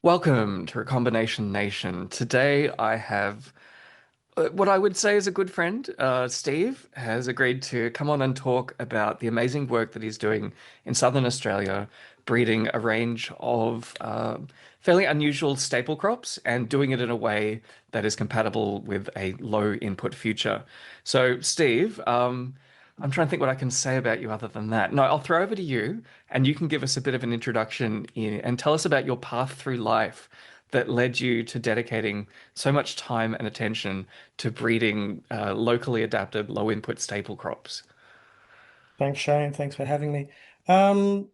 Welcome to Recombination Nation. Today I have what I would say is a good friend. Steve has agreed to come on and talk about the amazing work that he's doing in Southern Australia, breeding a range of fairly unusual staple crops and doing it in a way that is compatible with a low input future. So, Steve, I'm trying to think what I can say about you other than that. No, I'll throw over to you and you can give us a bit of an introduction and tell us about your path through life that led you to dedicating so much time and attention to breeding locally adapted, low input staple crops. Thanks, Shane. Thanks for having me. Um,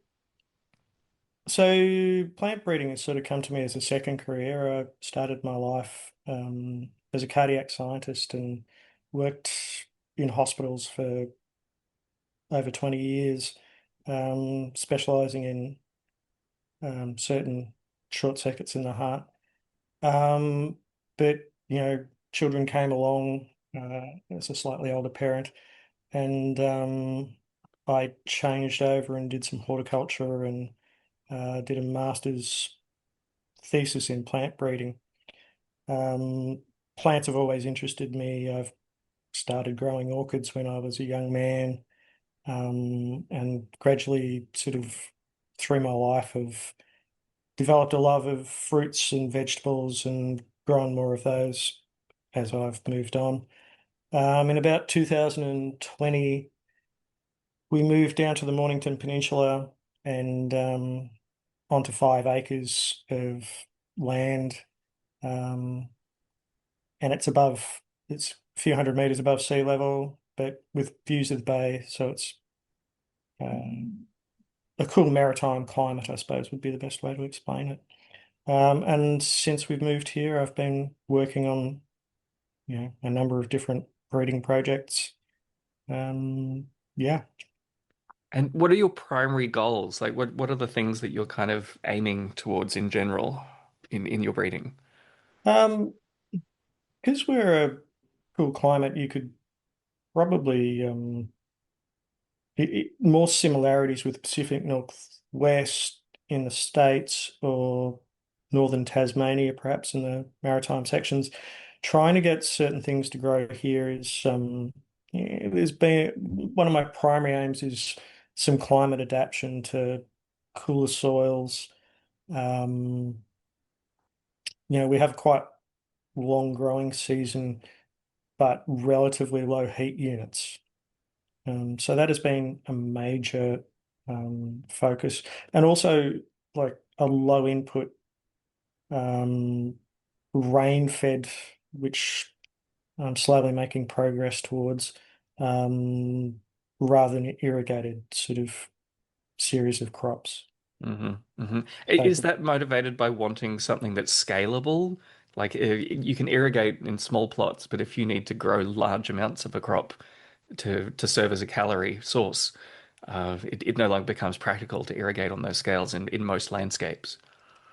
so plant breeding has sort of come to me as a second career. I started my life as a cardiac scientist and worked in hospitals for over 20 years, specializing in certain short circuits in the heart. Um, but, children came along as a slightly older parent, and I changed over and did some horticulture and did a master's thesis in plant breeding. Um, Plants have always interested me. I've started growing orchids when I was a young man, and gradually, sort of through my life, have developed a love of fruits and vegetables and grown more of those as I've moved on. In about 2020, we moved down to the Mornington Peninsula and onto 5 acres of land, um, and it's a few hundred meters above sea level, but with views of the bay. So it's um, a cool maritime climate, I suppose, would be the best way to explain it. And since we've moved here, I've been working on, a number of different breeding projects. Yeah. And what are your primary goals? Like what are the things that you're kind of aiming towards in general in your breeding? Um, because we're a cool climate, you could probably more similarities with the Pacific Northwest in the States or northern Tasmania, perhaps in the maritime sections. Trying to get certain things to grow here is there's been one of my primary aims is some climate adaptation to cooler soils. Um, we have quite long growing season, but relatively low heat units. So that has been a major focus, and also like a low input um, rain fed, which I'm slowly making progress towards, um, rather than irrigated sort of series of crops. Is So that motivated by wanting something that's scalable? Like you can irrigate in small plots, but if you need to grow large amounts of a crop to serve as a calorie source, it no longer becomes practical to irrigate on those scales in most landscapes.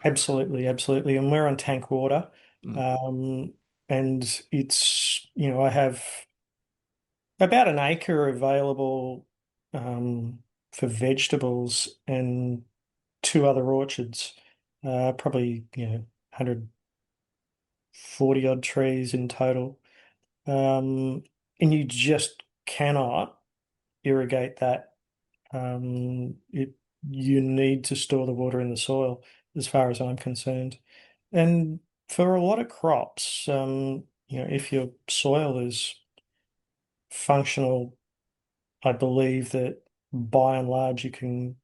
absolutely, absolutely, and we're on tank water, Mm. um, and I have about an acre available for vegetables and two other orchards, probably 140 odd trees in total. And you just cannot irrigate that. You need to store the water in the soil, as far as I'm concerned. And for a lot of crops, if your soil is functional, I believe that by and large you can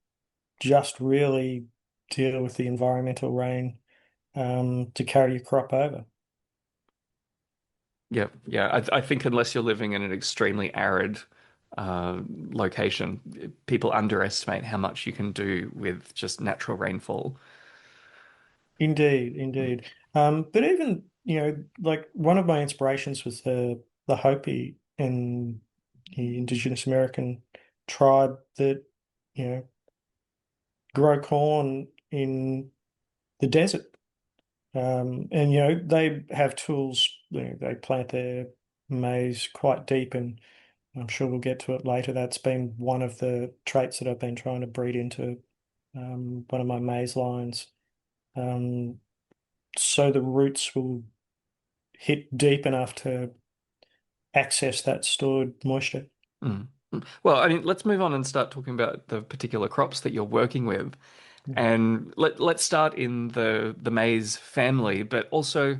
just really deal with the environmental rain to carry your crop over. Yeah, yeah. I think unless you're living in an extremely arid location, people underestimate how much you can do with just natural rainfall. Indeed, Mm. indeed. But even, like one of my inspirations was the Hopi and the Indigenous American tribe that, you know, grow corn in the desert. And they have tools, they plant their maize quite deep, and I'm sure we'll get to it later. That's been one of the traits that I've been trying to breed into one of my maize lines. Um, so the roots will hit deep enough to access that stored moisture. Mm. Well, I mean, let's move on and start talking about the particular crops that you're working with. Mm. And let's start in the maize family, but also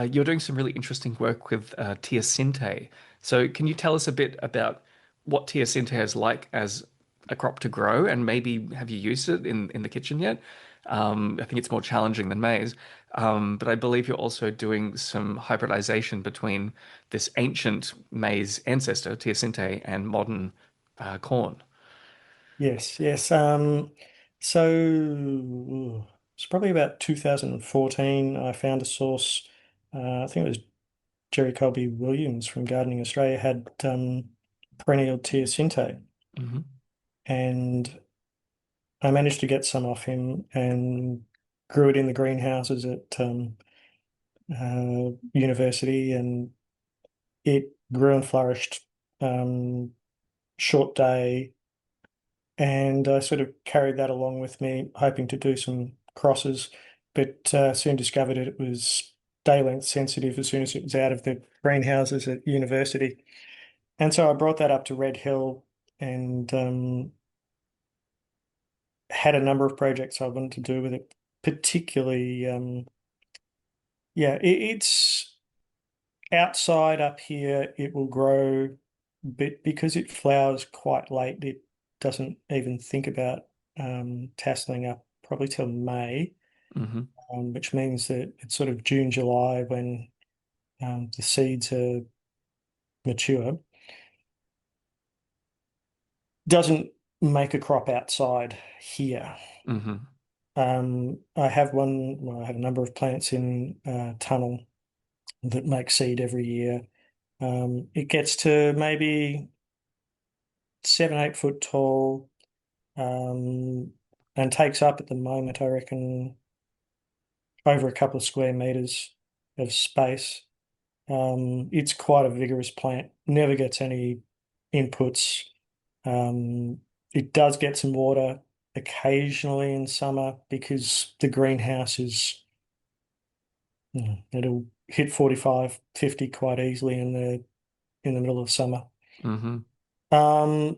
you're doing some really interesting work with teosinte. So can you tell us a bit about what teosinte is like as a crop to grow, and maybe have you used it in the kitchen yet? I think it's more challenging than maize, but I believe you're also doing some hybridization between this ancient maize ancestor, teosinte, and modern corn. Yes, yes. So it's probably about 2014. I found a source. I think it was Jerry Colby Williams from Gardening Australia had perennial teosinte, Hmm. and I managed to get some off him and grew it in the greenhouses at university, and it grew and flourished. Short day, and I sort of carried that along with me, hoping to do some crosses, but soon discovered it was day length sensitive as soon as it was out of the greenhouses at university. And so I brought that up to Red Hill and had a number of projects I wanted to do with it, particularly, yeah, it's outside up here, it will grow, but because it flowers quite late, it doesn't even think about tasseling up probably till May, Hmm. which means that it's sort of June, July when the seeds are mature. Doesn't make a crop outside here. Hmm. I have one, well, I have a number of plants in tunnel that make seed every year. It gets to maybe 7, 8 foot tall, um, and takes up at the moment, I reckon, over a couple of square meters of space. It's quite a vigorous plant, never gets any inputs. Um, it does get some water occasionally in summer because the greenhouse is, it'll hit 45, 50 quite easily in the middle of summer. Hmm. Um,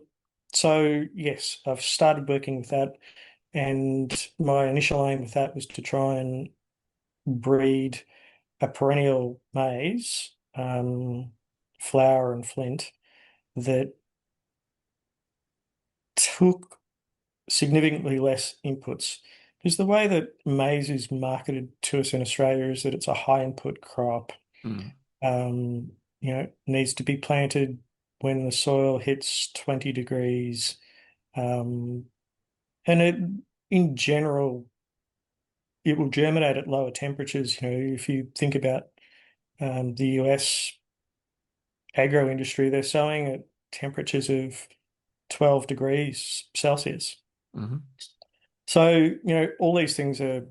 so yes, I've started working with that, and my initial aim with that was to try and breed a perennial maize, flower and flint, that took significantly less inputs. Because the way that maize is marketed to us in Australia is that it's a high input crop. Mm. Needs to be planted when the soil hits 20 degrees. Um, and in general, it will germinate at lower temperatures. If you think about the US agro industry, they're sowing at temperatures of 12 degrees Celsius. Hmm. So, all these things are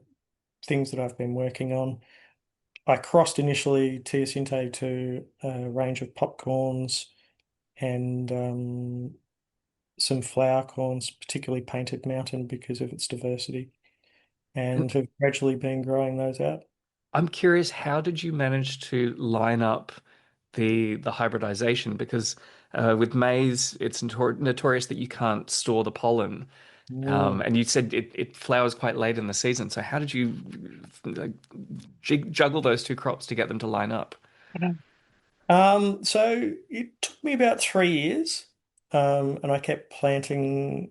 things that I've been working on. I crossed initially teosinte to a range of popcorns and some flower corns, particularly Painted Mountain because of its diversity, And and have gradually been growing those out. I'm curious, how did you manage to line up the hybridization? Because with maize, it's notorious that you can't store the pollen. Mm. And you said it flowers quite late in the season. So how did you like, juggle those two crops to get them to line up? So it took me about 3 years, and I kept planting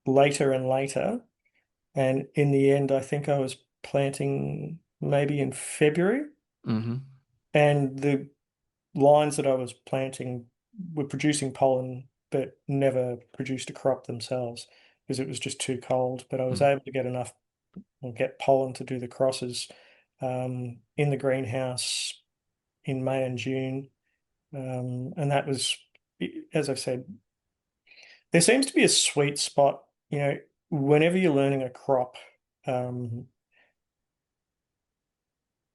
later and later. And in the end, I think I was planting maybe in February. Hmm. And the lines that I was planting were producing pollen, but never produced a crop themselves because it was just too cold. But I was able to get enough or get pollen to do the crosses in the greenhouse in May and June. And that was, as I've said, there seems to be a sweet spot, whenever you're learning a crop. Um,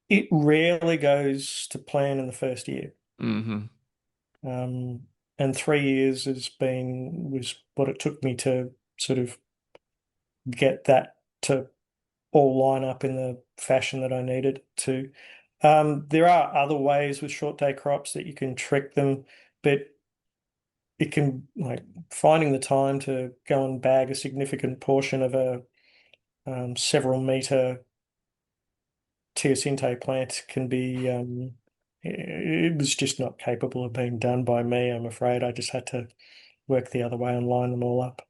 It rarely goes to plan in the first year. Hmm. Um, and 3 years was what it took me to sort of get that to all line up in the fashion that I need it to. There are other ways with short day crops that you can trick them, but it can like finding the time to go and bag a significant portion of a several meter teosinte plant can be it was just not capable of being done by me, I'm afraid. I just had to work the other way and line them all up.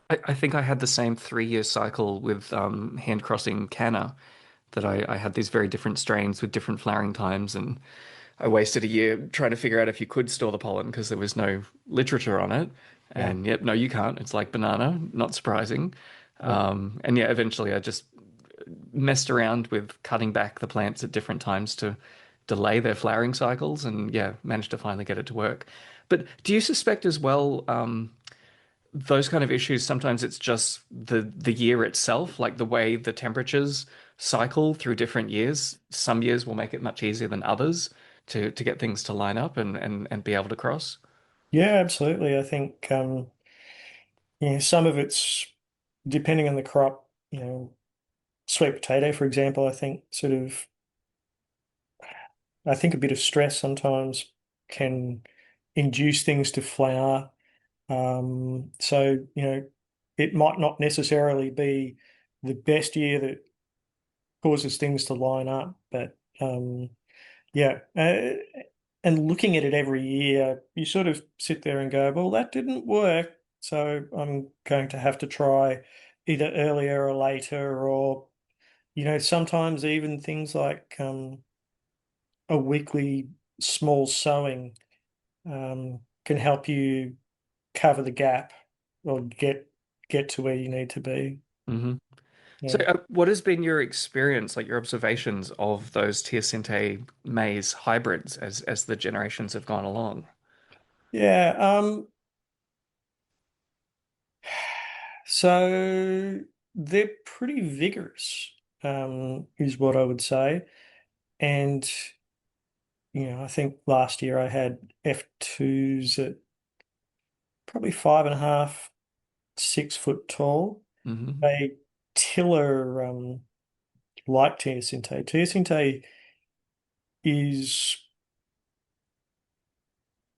I think I had the same 3 year cycle with hand crossing canna that I had these very different strains with different flowering times, and I wasted a year trying to figure out if you could store the pollen because there was no literature on it. Yeah, And yep, no, you can't. It's like banana, not surprising. yeah. And yeah, eventually I just messed around with cutting back the plants at different times to delay their flowering cycles, and yeah, managed to finally get it to work. But do you suspect as well, those kind of issues, sometimes it's just the year itself, like the way the temperatures cycle through different years. Some years will make it much easier than others to get things to line up and be able to cross. Yeah, absolutely. I think some of it's depending on the crop, sweet potato, for example, I think a bit of stress sometimes can induce things to flower. So, it might not necessarily be the best year that causes things to line up, but yeah. And looking at it every year, you sort of sit there and go, well, that didn't work. So I'm going to have to try either earlier or later, or, sometimes even things like a weekly small sowing can help you cover the gap or get to where you need to be. Hmm. So, Yeah. what has been your experience, like your observations of those Teosinte maize hybrids as the generations have gone along? Yeah. So they're pretty vigorous, is what I would say. And, I think last year I had F2s at probably 5.5, 6 foot tall. Hmm. They tiller like teosinte. Teosinte is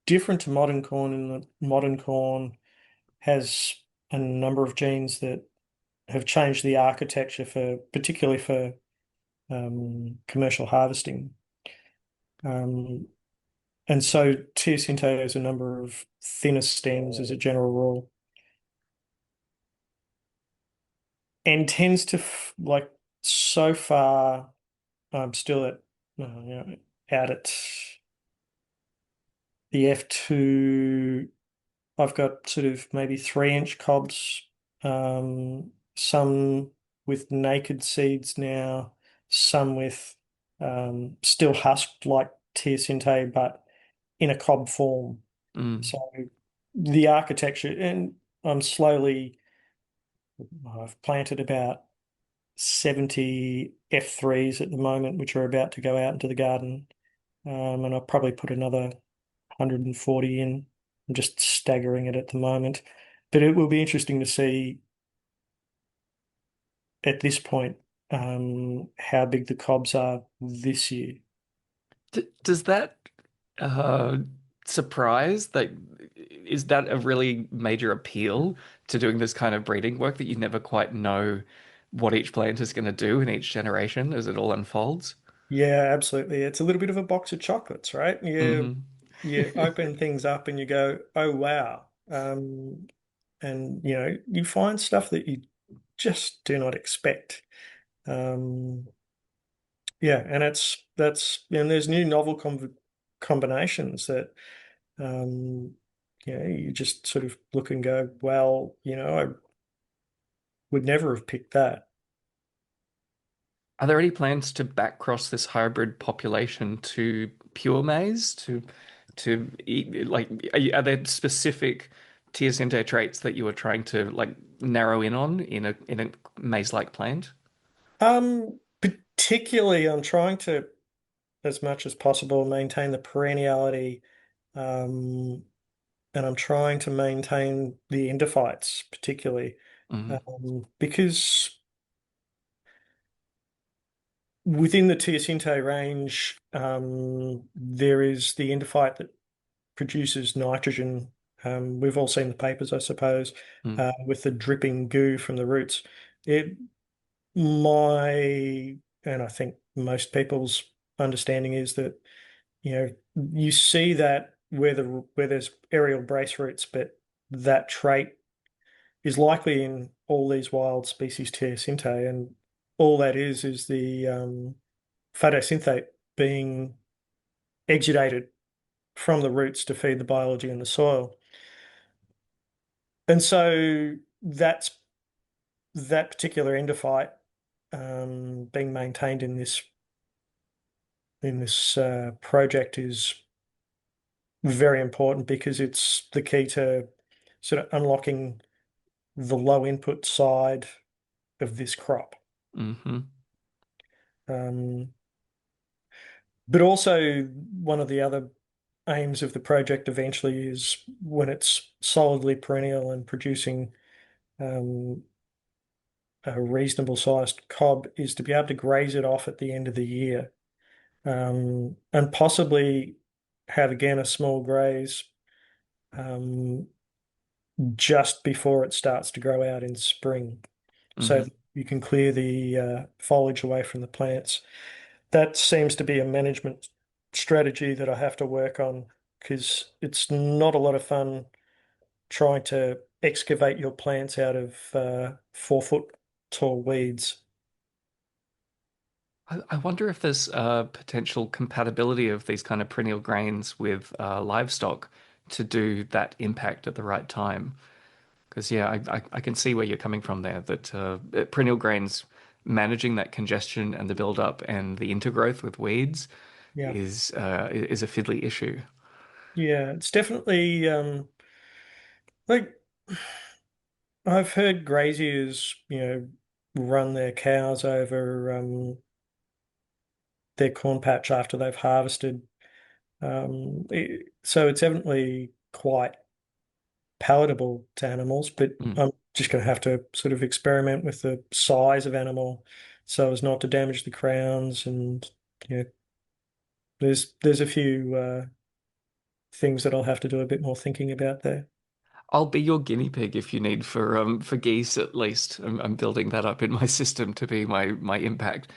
different to modern corn in that modern corn has a number of genes that have changed the architecture particularly for commercial harvesting. Um, and so teosinte has a number of thinner stems as a general rule, and tends to like so far. I'm still out at the F2. I've got sort of maybe 3-inch cobs, some with naked seeds now, some with still husked like teosinte, but in a cob form. Mm. So the architecture, and I've planted about 70 F3s at the moment, which are about to go out into the garden. And I'll probably put another 140 in. I'm just staggering it at the moment. But it will be interesting to see at this point how big the cobs are this year. Does that uh, surprise that is that a really major appeal to doing this kind of breeding work that you never quite know what each plant is going to do in each generation as it all unfolds? Yeah, absolutely. It's a little bit of a box of chocolates, right? You Hmm. you open things up and you go, oh wow. And you find stuff that you just do not expect. Um, yeah, and and there's new novel combinations that you just sort of look and go, well, I would never have picked that. Are there any plans to back cross this hybrid population to pure maize to eat like are there specific Teosinte traits that you are trying to like narrow in on in a maize-like plant? Particularly, I'm trying to, as much as possible, maintain the perenniality, um, and I'm trying to maintain the endophytes, particularly, Hmm. because Within the Teosinte range, there is the endophyte that produces nitrogen. We've all seen the papers, I suppose, Mm, with the dripping goo from the roots. It, my, and I think most people's understanding is that, you see that where there's aerial brace roots, but that trait is likely in all these wild species Teosinte, and all that is the photosynthate being exudated from the roots to feed the biology in the soil. And so that particular endophyte being maintained in this project is very important because it's the key to sort of unlocking the low input side of this crop. hmm Um, but also one of the other aims of the project eventually is when it's solidly perennial and producing um, a reasonable sized cob is to be able to graze it off at the end of the year, and possibly have again a small graze um, just before it starts to grow out in spring, so hmm that you can clear the foliage away from the plants. That seems to be a management strategy that I have to work on because it's not a lot of fun trying to excavate your plants out of 4 foot tall weeds. I wonder if there's potential compatibility of these kind of perennial grains with livestock to do that impact at the right time. Because yeah, I can see where you're coming from there. That perennial grains managing that congestion and the buildup and the intergrowth with weeds Yeah. is a fiddly issue. Yeah, it's definitely like I've heard graziers, run their cows over their corn patch after they've harvested. So it's evidently quite palatable to animals, but Mm. I'm just going to have to sort of experiment with the size of animal so as not to damage the crowns. And you know, there's a few things that I'll have to do a bit more thinking about there. I'll be your guinea pig if you need for geese at least. I'm building that up in my system to be my impact.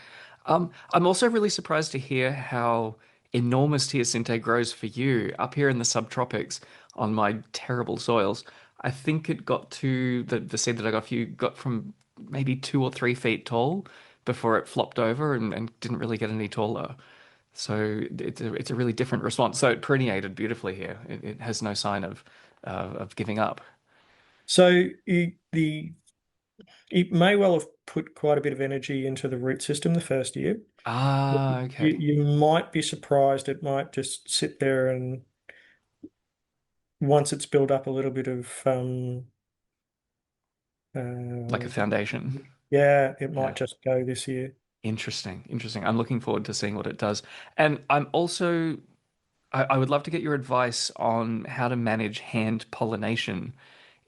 I'm also really surprised to hear how enormous teosinte grows for you up here in the subtropics on my terrible soils. I think it got to the seed that I got for you got from maybe 2 or 3 feet tall before it flopped over and didn't really get any taller. So it's a really different response. So it perinated beautifully here. It has no sign of giving up. So it may well have put quite a bit of energy into the root system the first year. Ah, You, okay. you might be surprised. It might just sit there, and once it's built up a little bit of Like a uh, foundation. yeah, it Yeah. might just go this year. Interesting. Interesting. I'm looking forward to seeing what it does. And I'm also I would love to get your advice on how to manage hand pollination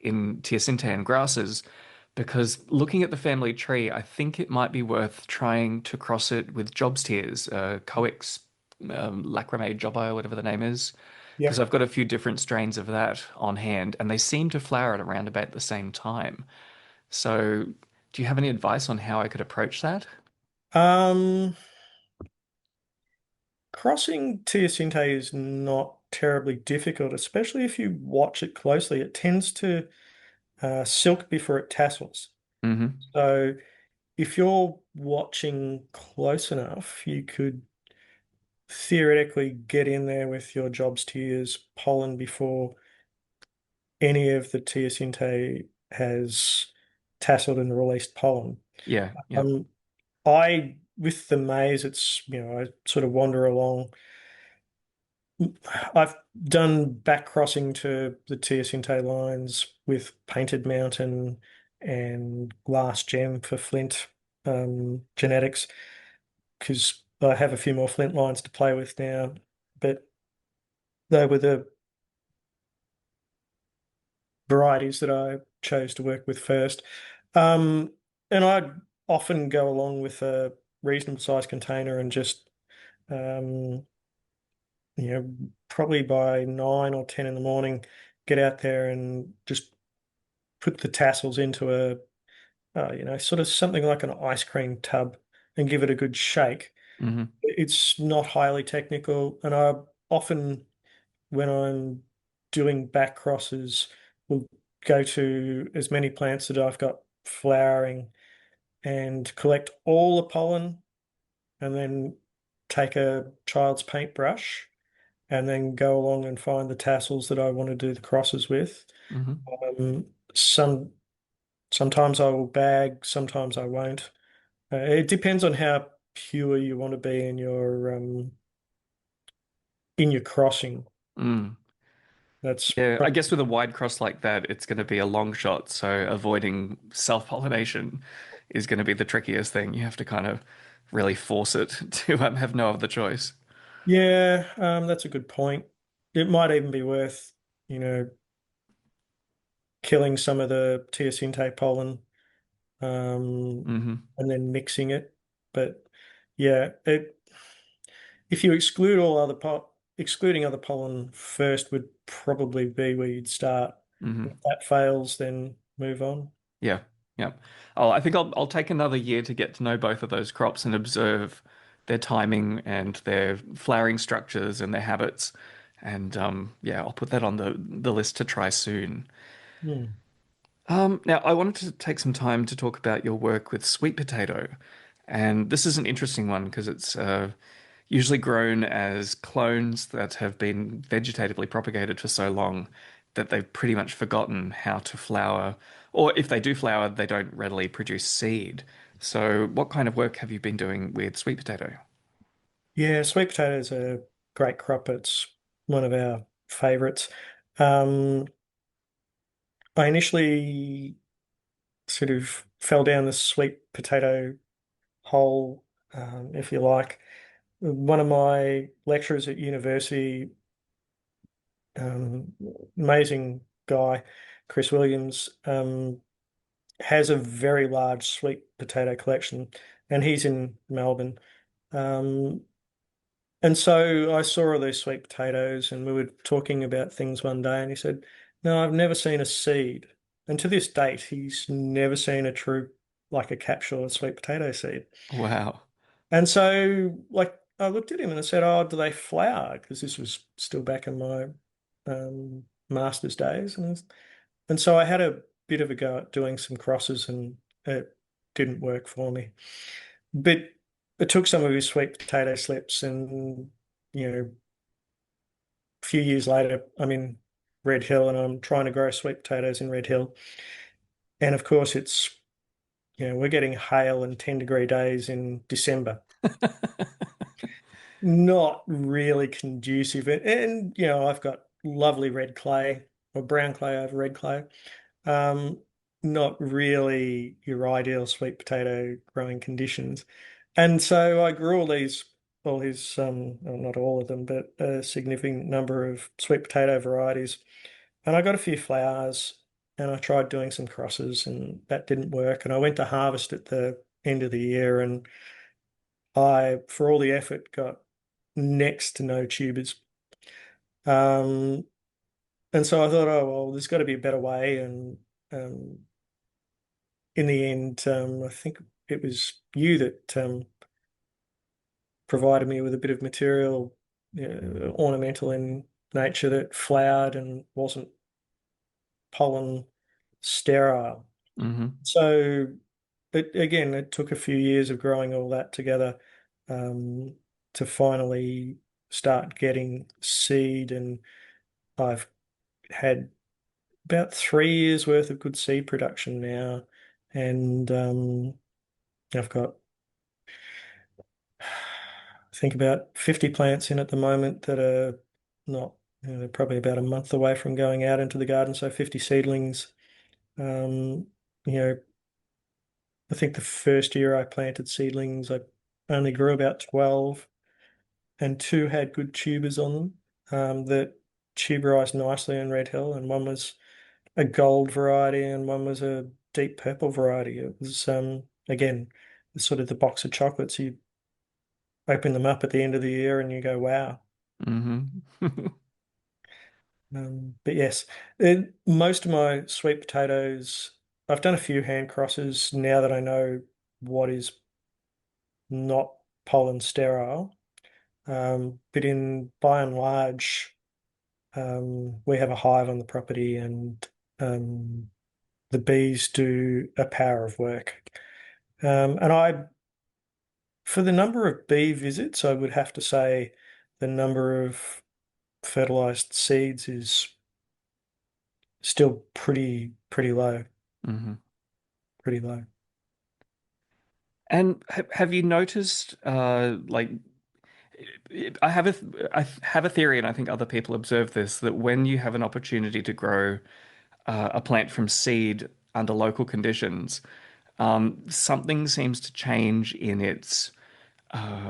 in teosinte and grasses, because looking at the family tree, I think it might be worth trying to cross it with Job's tears, Coex lacrame jobi, or whatever the name is, because Yep. I've got a few different strains of that on hand, and they seem to flower at around about the same time. So, do you have any advice on how I could approach that? Um, Crossing teosinte is not terribly difficult, especially if you watch it closely. It tends to silk before it tassels. Hmm. So if you're watching close enough, you could theoretically get in there with your Job's tears pollen before any of the teosinte has tasseled and released pollen. Yeah, yeah. Um, with the maize, I sort of wander along. I've done back crossing to the teosinte lines with Painted Mountain and Glass Gem for Flint genetics because I have a few more Flint lines to play with now. But they were the varieties that I chose to work with first. And I'd often go along with reasonable size container and just um, you know, probably by 9 or 10 in the morning, get out there and just put the tassels into sort of something like an ice cream tub and give it a good shake. Hmm. It's not highly technical, and I often, when I'm doing back crosses, will go to as many plants that I've got flowering and collect all the pollen, and then take a child's paintbrush and then go along and find the tassels that I want to do the crosses with. Hmm. Um, some Sometimes I will bag, sometimes I won't. It depends on how pure you want to be in your crossing. Mm. That's Yeah, I probably, guess with a wide cross like that, it's going to be a long shot. So avoiding self-pollination is going to be the trickiest thing. You have to kind of really force it to have no other choice. yeah, that's a good point. It might even be worth, you know, killing some of the teosinte pollen, Hmm. and then mixing it. But yeah, if you excluding other pollen first would probably be where you'd start. If Hmm. that fails, then move on. Yeah, yeah. Oh, I think I'll take another year to get to know both of those crops and observe their timing and their flowering structures and their habits. And yeah, I'll put that on the list to try soon. Hmm. Now, I wanted to take some time to talk about your work with sweet potato. And this is an interesting one because it's usually grown as clones that have been vegetatively propagated for so long that they've pretty much forgotten how to flower. Or if they do flower, they don't readily produce seed. So, what kind of work have you been doing with sweet potato? Yeah, sweet potato is a great crop. It's one of our favorites. Um, I initially sort of fell down the sweet potato hole, if you like. One of my lecturers at university, um, amazing guy, Chris Williams, has a very large sweet potato collection, and he's in Melbourne. Um, and so I saw all these sweet potatoes, and we were talking about things one day, and he said, "No, I've never seen a seed." And to this date, he's never seen a true, like a capsule of sweet potato seed. Wow. And so, like, I looked at him and I said, "Oh, do they flower?" Because this was still back in my master's days, and so I had a bit of a go at doing some crosses, and it didn't work for me. But I took some of his sweet potato slips, and a few years later, I'm in Red Hill, and I'm trying to grow sweet potatoes in Red Hill. And of course, we're getting hail and 10-degree days in December. Not really conducive. And I've got lovely red clay or brown clay over red clay. Um, Not really your ideal sweet potato growing conditions. And so I grew all his, well, not all of them, but a significant number of sweet potato varieties. And I got a few flowers, and I tried doing some crosses, and that didn't work. And I went to harvest at the end of the year, and for all the effort, got next to no tubers. Um, and so I thought, oh, well, there's got to be a better way. And um, in the end, I think it was you that provided me with a bit of material, ornamental in nature, that flowered and wasn't pollen sterile. Hmm. So, it took a few years of growing all that together um, to finally start getting seed. And I've had about 3 years worth of good seed production now. And I've got, I think, about 50 plants in at the moment that are not, they're probably about a month away from going out into the garden. So 50 seedlings. Um, you know, I think the first year I planted seedlings, I only grew about 12, and two had good tubers on them that tuberized nicely in Red Hill, and one was a gold variety and one was a deep purple variety. It was, again, sort of the box of chocolates. You open them up at the end of the year and you go, wow. Hmm. But yes, most of my sweet potatoes, I've done a few hand crosses now that I know what is not pollen sterile. But in by and large, we have a hive on the property, and um, the bees do a power of work. And for the number of bee visits, I would have to say the number of fertilized seeds is still pretty low, Hmm. pretty low. And have you noticed, like, I have a theory, and I think other people observe this, that when you have an opportunity to grow a plant from seed under local conditions, something seems to change in its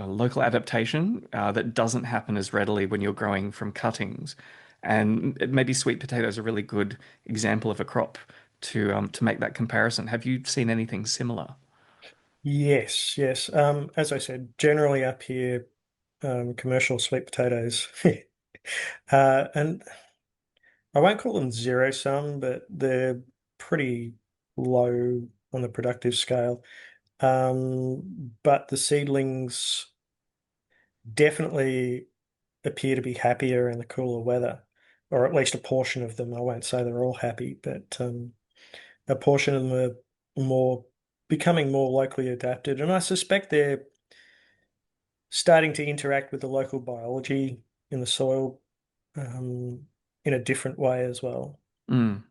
local adaptation that doesn't happen as readily when you're growing from cuttings. And maybe sweet potatoes are a really good example of a crop to make that comparison. Have you seen anything similar? Yes, yes. As I said, generally up here, commercial sweet potatoes, and I won't call them zero sum, but they're pretty low on the productive scale. But the seedlings definitely appear to be happier in the cooler weather, or at least a portion of them. I won't say they're all happy, but a portion of them are more becoming more locally adapted, and I suspect they're starting to interact with the local biology in the soil in a different way as well. Mm.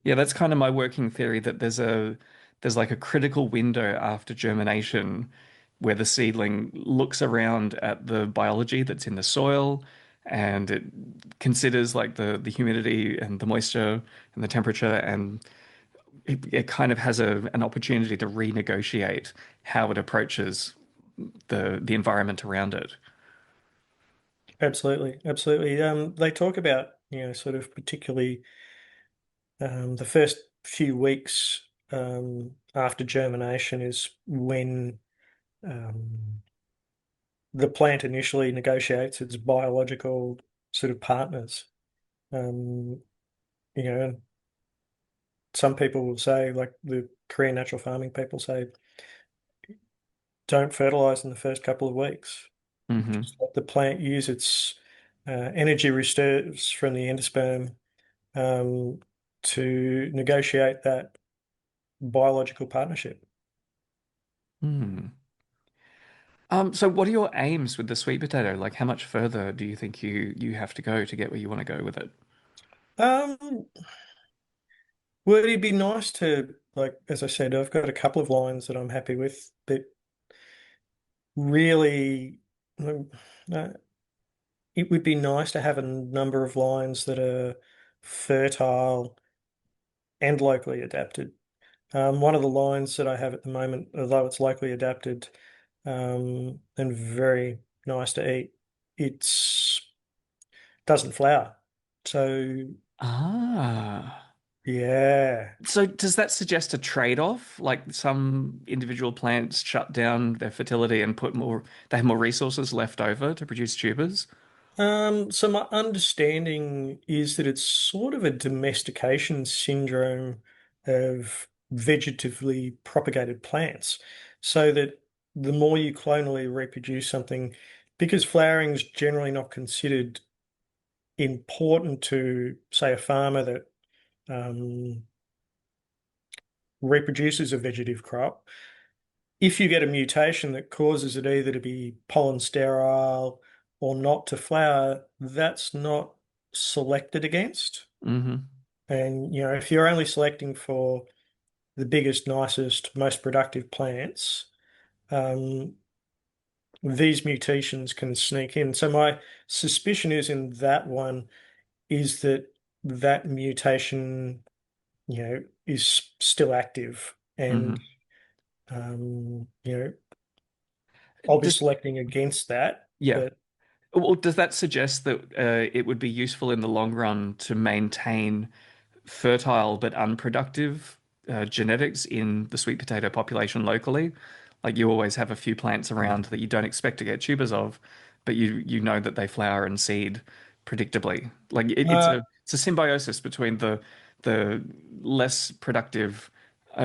Yeah, that's kind of my working theory that there's like a critical window after germination where the seedling looks around at the biology that's in the soil and it considers like the humidity and the moisture and the temperature, and it kind of has an opportunity to renegotiate how it approaches the environment around it. Absolutely, absolutely. They talk about, sort of particularly the first few weeks after germination is when um, the plant initially negotiates its biological sort of partners. Um, you know, some people will say, like the Korean natural farming people say, don't fertilize in the first couple of weeks. Hmm. Just let the plant use its energy reserves from the endosperm um, to negotiate that biological partnership. Hmm. So what are your aims with the sweet potato? Like, how much further do you think you have to go to get where you want to go with it? Um, would it be nice to, like, as I said, I've got a couple of lines that I'm happy with, but really, uh, it would be nice to have a number of lines that are fertile and locally adapted. One of the lines that I have at the moment, although it's locally adapted and very nice to eat, it's doesn't flower. So Ah. yeah. So does that suggest a trade-off? Like some individual plants shut down their fertility and they have more resources left over to produce tubers? So my understanding is that it's sort of a domestication syndrome of vegetatively propagated plants, so that the more you clonally reproduce something, because flowering is generally not considered important to, say, a farmer that um, reproduces a vegetative crop. If you get a mutation that causes it either to be pollen sterile or not to flower, that's not selected against. Hmm. And, if you're only selecting for the biggest, nicest, most productive plants, um, these mutations can sneak in. So my suspicion is in that one is that that mutation, is still active. And, Hmm. I'll be Does selecting against that, Yeah. but Well, does that suggest that it would be useful in the long run to maintain fertile but unproductive genetics in the sweet potato population locally. Like you always have a few plants around that you don't expect to get tubers of, but you know that they flower and seed predictably. Like Uh, it's a symbiosis between the less productive,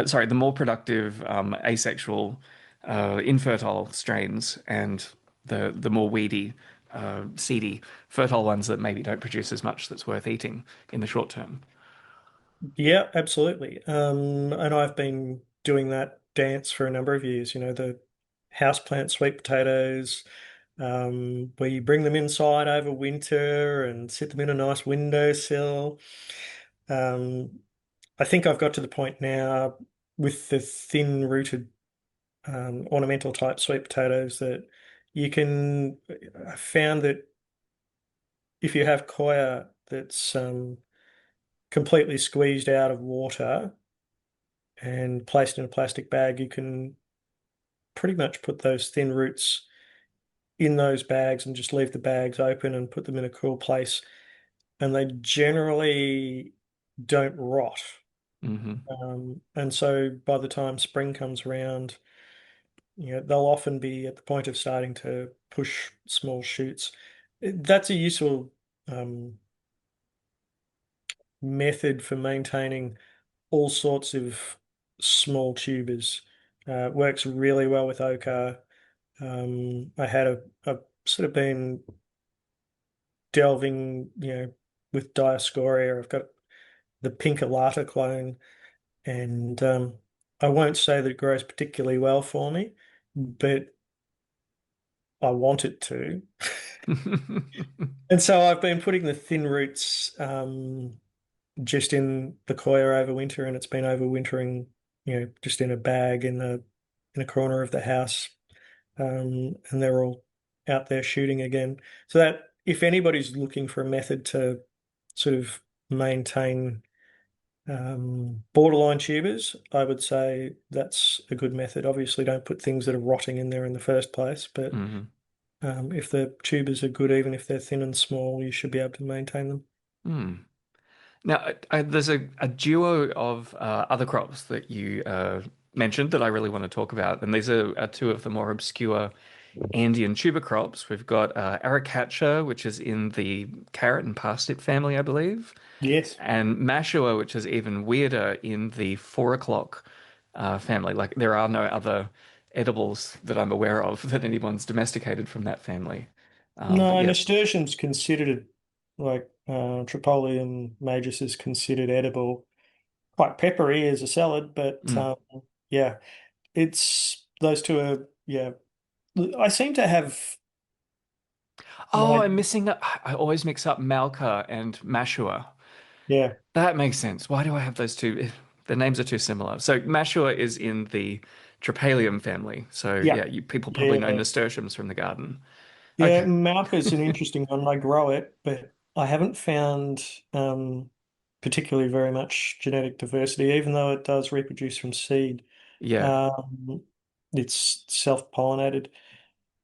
sorry, the more productive asexual, infertile strains and the more weedy, seedy, fertile ones that maybe don't produce as much that's worth eating in the short term. yeah, absolutely. And I've been doing that dance for a number of years, the houseplant sweet potatoes, where you bring them inside over winter and sit them in a nice windowsill. Um, I think I've got to the point now with the thin-rooted ornamental type sweet potatoes that I found that if you have coir that's completely squeezed out of water and placed in a plastic bag, you can pretty much put those thin roots in those bags and just leave the bags open and put them in a cool place. And they generally don't rot. Hmm. And so by the time spring comes around, they'll often be at the point of starting to push small shoots. That's a useful um, method for maintaining all sorts of small tubers. Works really well with ochre. I've sort of been delving, with Dioscorea. I've got the pink Alata clone, and I won't say that it grows particularly well for me, but I want it to. And so I've been putting the thin roots just in the coir over winter, and it's been overwintering, just in a bag in a corner of the house, and they're all out there shooting again. So that if anybody's looking for a method to sort of maintain borderline tubers, I would say that's a good method. Obviously, don't put things that are rotting in there in the first place, but Hmm. if the tubers are good, even if they're thin and small, you should be able to maintain them. Hmm. Now, there's a duo of other crops that you mentioned that I really want to talk about, and these are two of the more obscure Andean tuber crops. We've got Arracacha, which is in the carrot and parsnip family, I believe, Yes. and Mashua, which is even weirder in the 4 o'clock family. Like there are no other edibles that I'm aware of that anyone's domesticated from that family. But No, yeah, nasturtium's considered like Trypolium majus is considered edible. Quite peppery as a salad, but mm. yeah, it's those two are yeah. I seem to have Oh, my I'm missing. I always mix up Mauka and Mashua. yeah That makes sense. Why do I have those two? The names are too similar. So Mashua is in the Tropalium family. So yeah yeah, people probably know yeah nasturtiums from the garden. yeah. Okay. Mauka is an interesting one. I grow it, but I haven't found particularly very much genetic diversity, even though it does reproduce from seed. Yeah. Um, it's self-pollinated.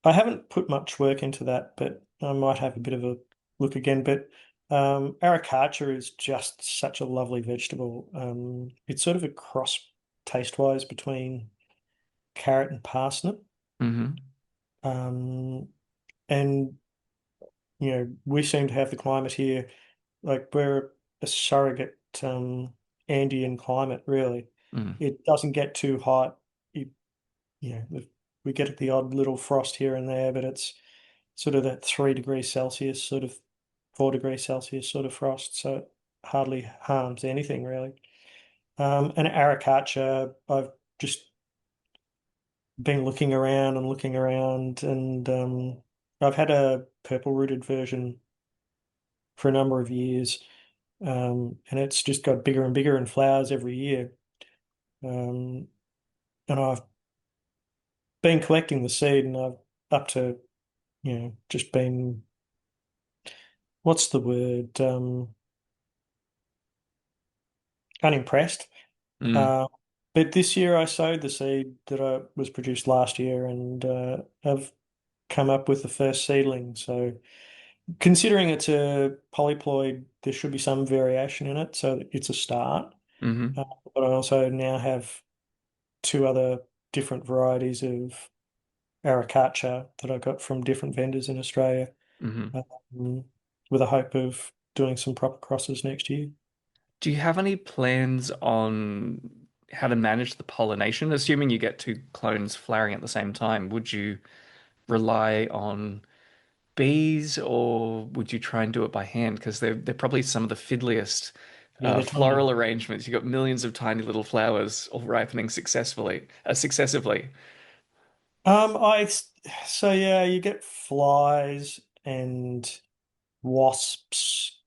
I haven't put much work into that, but I might have a bit of a look again. But Arracacha is just such a lovely vegetable. It's sort of a cross taste-wise between carrot and parsnip. Hmm. Um, and we seem to have the climate here, like we're a surrogate Andean climate, really. Mm. It doesn't get too hot. It, we get the odd little frost here and there, but it's sort of that 3 degrees Celsius, sort of 4 degrees Celsius sort of frost, so it hardly harms anything really. And Arracacha, I've just been looking around, and I've had a purple rooted version for a number of years, and it's just got bigger and bigger and flowers every year. Um, and I've been collecting the seed, and I've up to just been what's the word unimpressed. Mm. Uh, but this year I sowed the seed that I was produced last year, and I've come up with the first seedling. So considering it's a polyploid, there should be some variation in it. So it's a start. Mm-hmm. Uh, but I also now have two other different varieties of Arracacha that I got from different vendors in Australia, Mm-hmm. um, with a hope of doing some proper crosses next year. Do you have any plans on how to manage the pollination? Assuming you get two clones flowering at the same time, would you rely on bees or would you try and do it by hand? Because they're probably some of the fiddliest Yeah, they're tiny. floral arrangements. You've got millions of tiny little flowers all ripening successively. I so yeah, you get flies and wasps,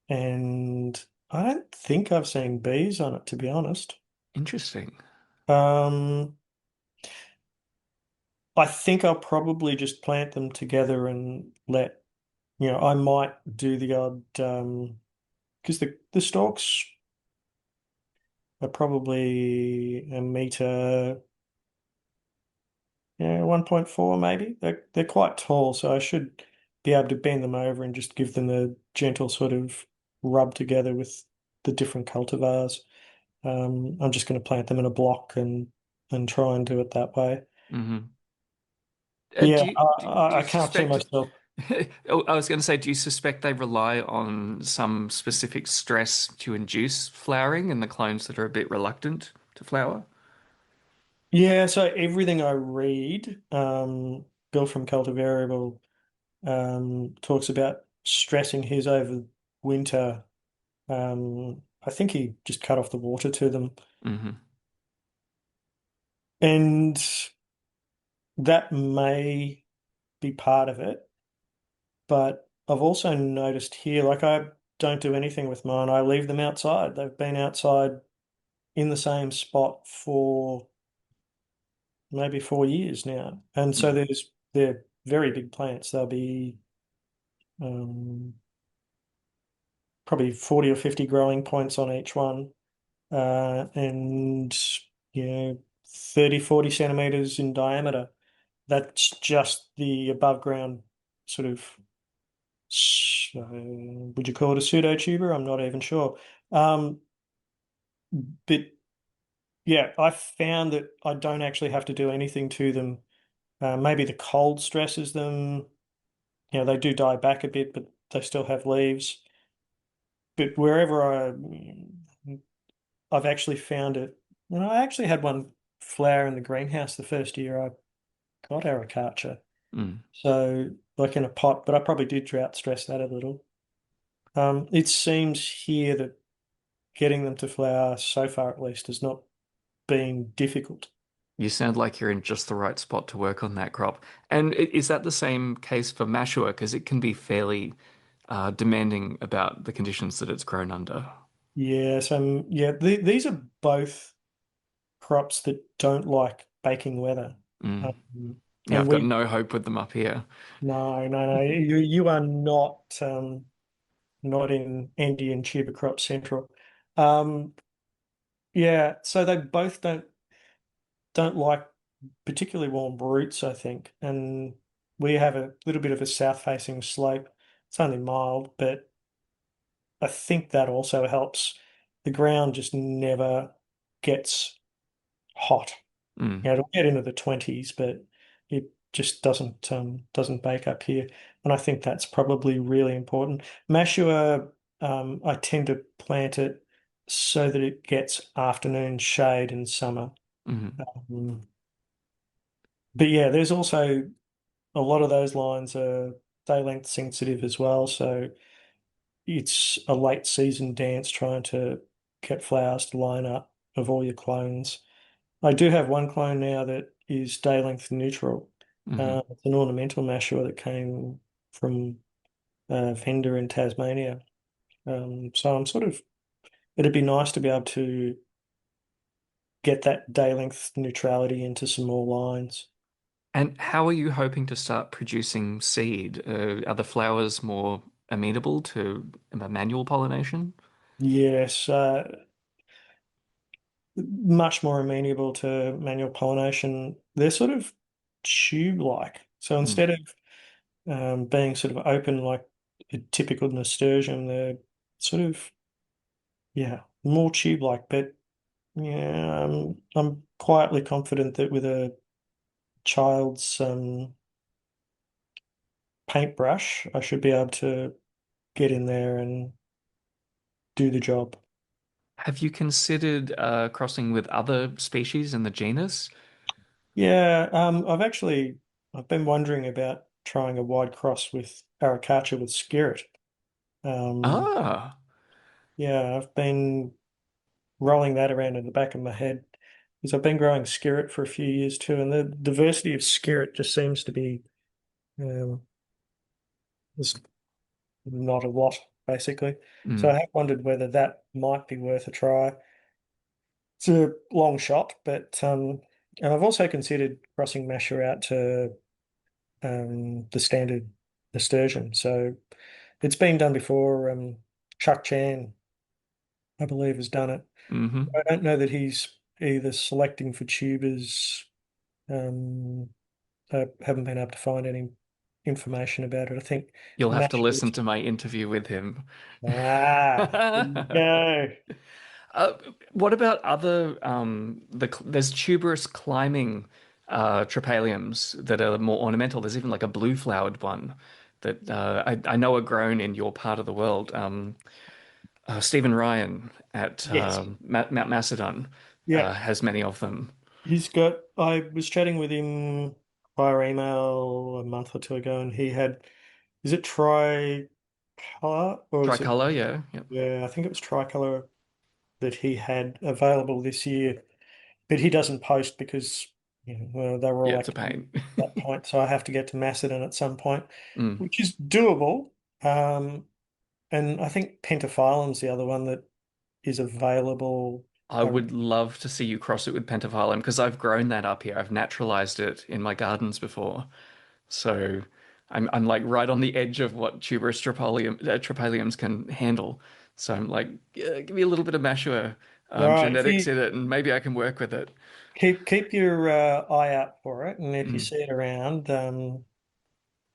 and I don't think I've seen bees on it, to be honest. Interesting. Um, I think I'll probably just plant them together and I might do the odd, because the stalks are probably a meter, 1.4 maybe. They're quite tall, so I should be able to bend them over and just give them a gentle sort of rub together with the different cultivars. I'm just going to plant them in a block and try and do it that way. Hmm. Yeah, Do you do I you can't see suspect? myself. Oh, I was going to say, do you suspect they rely on some specific stress to induce flowering in the clones that are a bit reluctant to flower? Yeah, so everything I read, Bill from Cultivariable, talks about stressing his over winter. I think he just cut off the water to them. Hmm. And that may be part of it. But I've also noticed here, like I don't do anything with mine. I leave them outside. They've been outside in the same spot for maybe 4 years now. And so they're very big plants. They'll be um, probably 40 or 50 growing points on each one. And, you know, 30, 40 centimeters in diameter. That's just the above ground sort of, would you call it a pseudo tuber? I'm not even sure. Um, but yeah, I found that I don't actually have to do anything to them. Maybe the cold stresses them. They do die back a bit, but they still have leaves. But wherever I've actually found it, I actually had one flower in the greenhouse the first year I got Arracacha. Mm. So like in a pot, but I probably did drought stress that a little. It seems here that getting them to flower so far at least has not been difficult. You sound like you're in just the right spot to work on that crop. And is that the same case for mashua? Because it can be fairly demanding about the conditions that it's grown under. Yes, these are both crops that don't like baking weather. Mm. Um, Yeah, and I've got we, no hope with them up here. no, no, no, you are not in Andean tuber crop central. Um, yeah, so they both don't like particularly warm roots, I think. And we have a little bit of a south-facing slope. It's only mild, but I think that also helps. The ground just never gets hot. Mm. It'll get into the 20s, but it just doesn't bake up here. And I think that's probably really important. Mashua, I tend to plant it so that it gets afternoon shade in summer. Mm. Um, but yeah, there's also a lot of those lines are day length sensitive as well. So it's a late season dance trying to get flowers to line up of all your clones. I do have one clone now that is day length neutral. Mm. It's an ornamental mashua that came from a vendor in Tasmania. So it'd be nice to be able to get that day length neutrality into some more lines. And how are you hoping to start producing seed? Are the flowers more amenable to manual pollination? Yes, much more amenable to manual pollination. They're sort of tube-like. So Mm. instead of being sort of open like a typical nasturtium, they're sort of Yeah, more tube-like, but yeah, I'm quietly confident that with a child's paintbrush, I should be able to get in there and do the job. Have you considered crossing with other species in the genus? Yeah, I've been wondering about trying a wide cross with Arracacha with Spirit. Um, Ah, yeah, I've been rolling that around in the back of my head because I've been growing Spirit for a few years too, and the diversity of Spirit just seems to be um, there's not a lot basically. So I mm, have wondered whether that might be worth a try. It's a long shot, but and I've also considered crossing Masher out to the standard nasturtium. So it's been done before. Chuck Chan, I believe, has done it. hmm. I don't know that he's either selecting for tubers. Um, I haven't been able to find any information about it. I think You'll have to Masher listen was. to my interview with him. There you go. Uh, what about other there's tuberous climbing tropaliums that are more ornamental. There's even like a blue flowered one that I know are grown in your part of the world. Stephen Ryan at Yes. Mount Macedon Yeah. has many of them. I was chatting with him via email a month or two ago, and he had, is it tricolor or is it, Tricolor, yeah, yeah, yeah, I think it was tricolor that he had available this year, but he doesn't post because, well, they were yeah. all It's a active pain. at that point. So I have to get to Macedon at some point, Mm. which is doable. Um, and I think Pentaphylem's the other one that is available. I Around. would love to see you cross it with pentaphyllum because I've grown that up here. I've naturalized it in my gardens before. So I'm like right on the edge of what tuberous tropaliums can handle. So I'm like, yeah, give me a little bit of Mashua Right. If genetics you in it, and maybe I can work with it. keep your eye out for it, and if you Mm. see it around,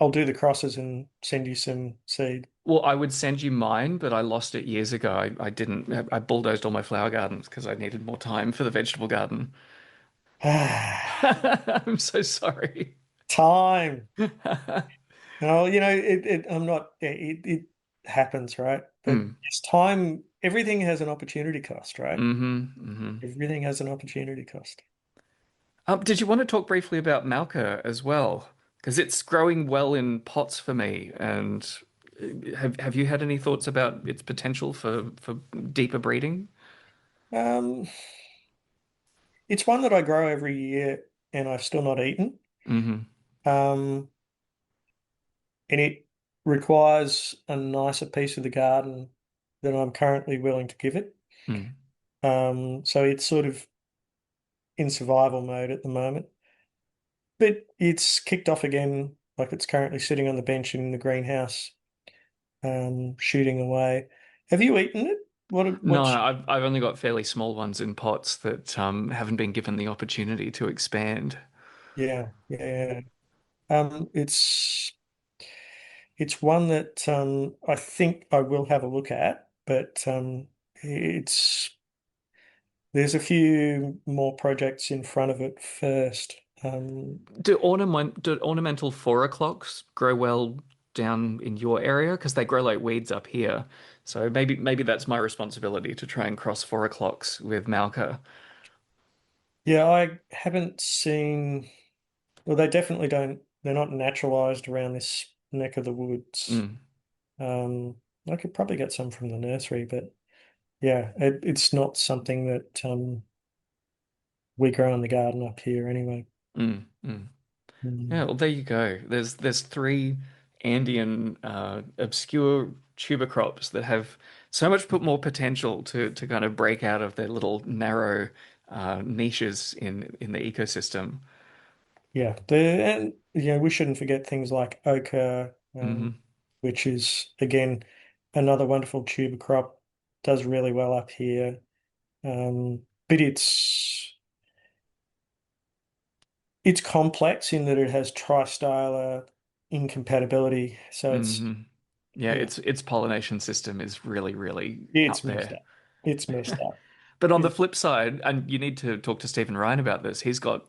I'll do the crosses and send you some seed. Well, I would send you mine, but I lost it years ago. I didn't. I bulldozed all my flower gardens because I needed more time for the vegetable garden. I'm so sorry. Time. No, I'm not. It happens, right? But Mm. it's time. Everything has an opportunity cost, right? Mm-hmm. Everything has an opportunity cost. Did you want to talk briefly about Mauka as well? Because it's growing well in pots for me. And have you had any thoughts about its potential for deeper breeding? Um, it's one that I grow every year, and I've still not eaten. Hmm. Um, and it requires a nicer piece of the garden than I'm currently willing to give it. Mm. So it's sort of in survival mode at the moment. But it's kicked off again, like it's currently sitting on the bench in the greenhouse, shooting away. Have you eaten it? No, What's I've only got fairly small ones in pots that haven't been given the opportunity to expand. yeah, yeah. It's one that I think I will have a look at, but it's there's a few more projects in front of it first. Do ornamental 4 o'clocks grow well down in your area? Because they grow like weeds up here. So maybe that's my responsibility to try and cross 4 o'clocks with Malka. Yeah, I haven't seen. Well, they definitely don't. They're not naturalized around this neck of the woods. Mm, I could probably get some from the nursery, but yeah, it's not something that we grow in the garden up here anyway. mm. Yeah, Mm. well, there you go. There's three Andean obscure tuber crops that have so much put more potential to kind of break out of their little narrow niches in the ecosystem. Yeah, and we shouldn't forget things like ochre, Hmm. which is again another wonderful tuber crop. Does really well up here, but it's complex in that it has tristyler incompatibility. So it's Hmm. Yeah, yeah, its pollination system is really, really it's up messed there. up. It's messed up. But on the It's, flip side, and you need to talk to Stephen Ryan about this, he's got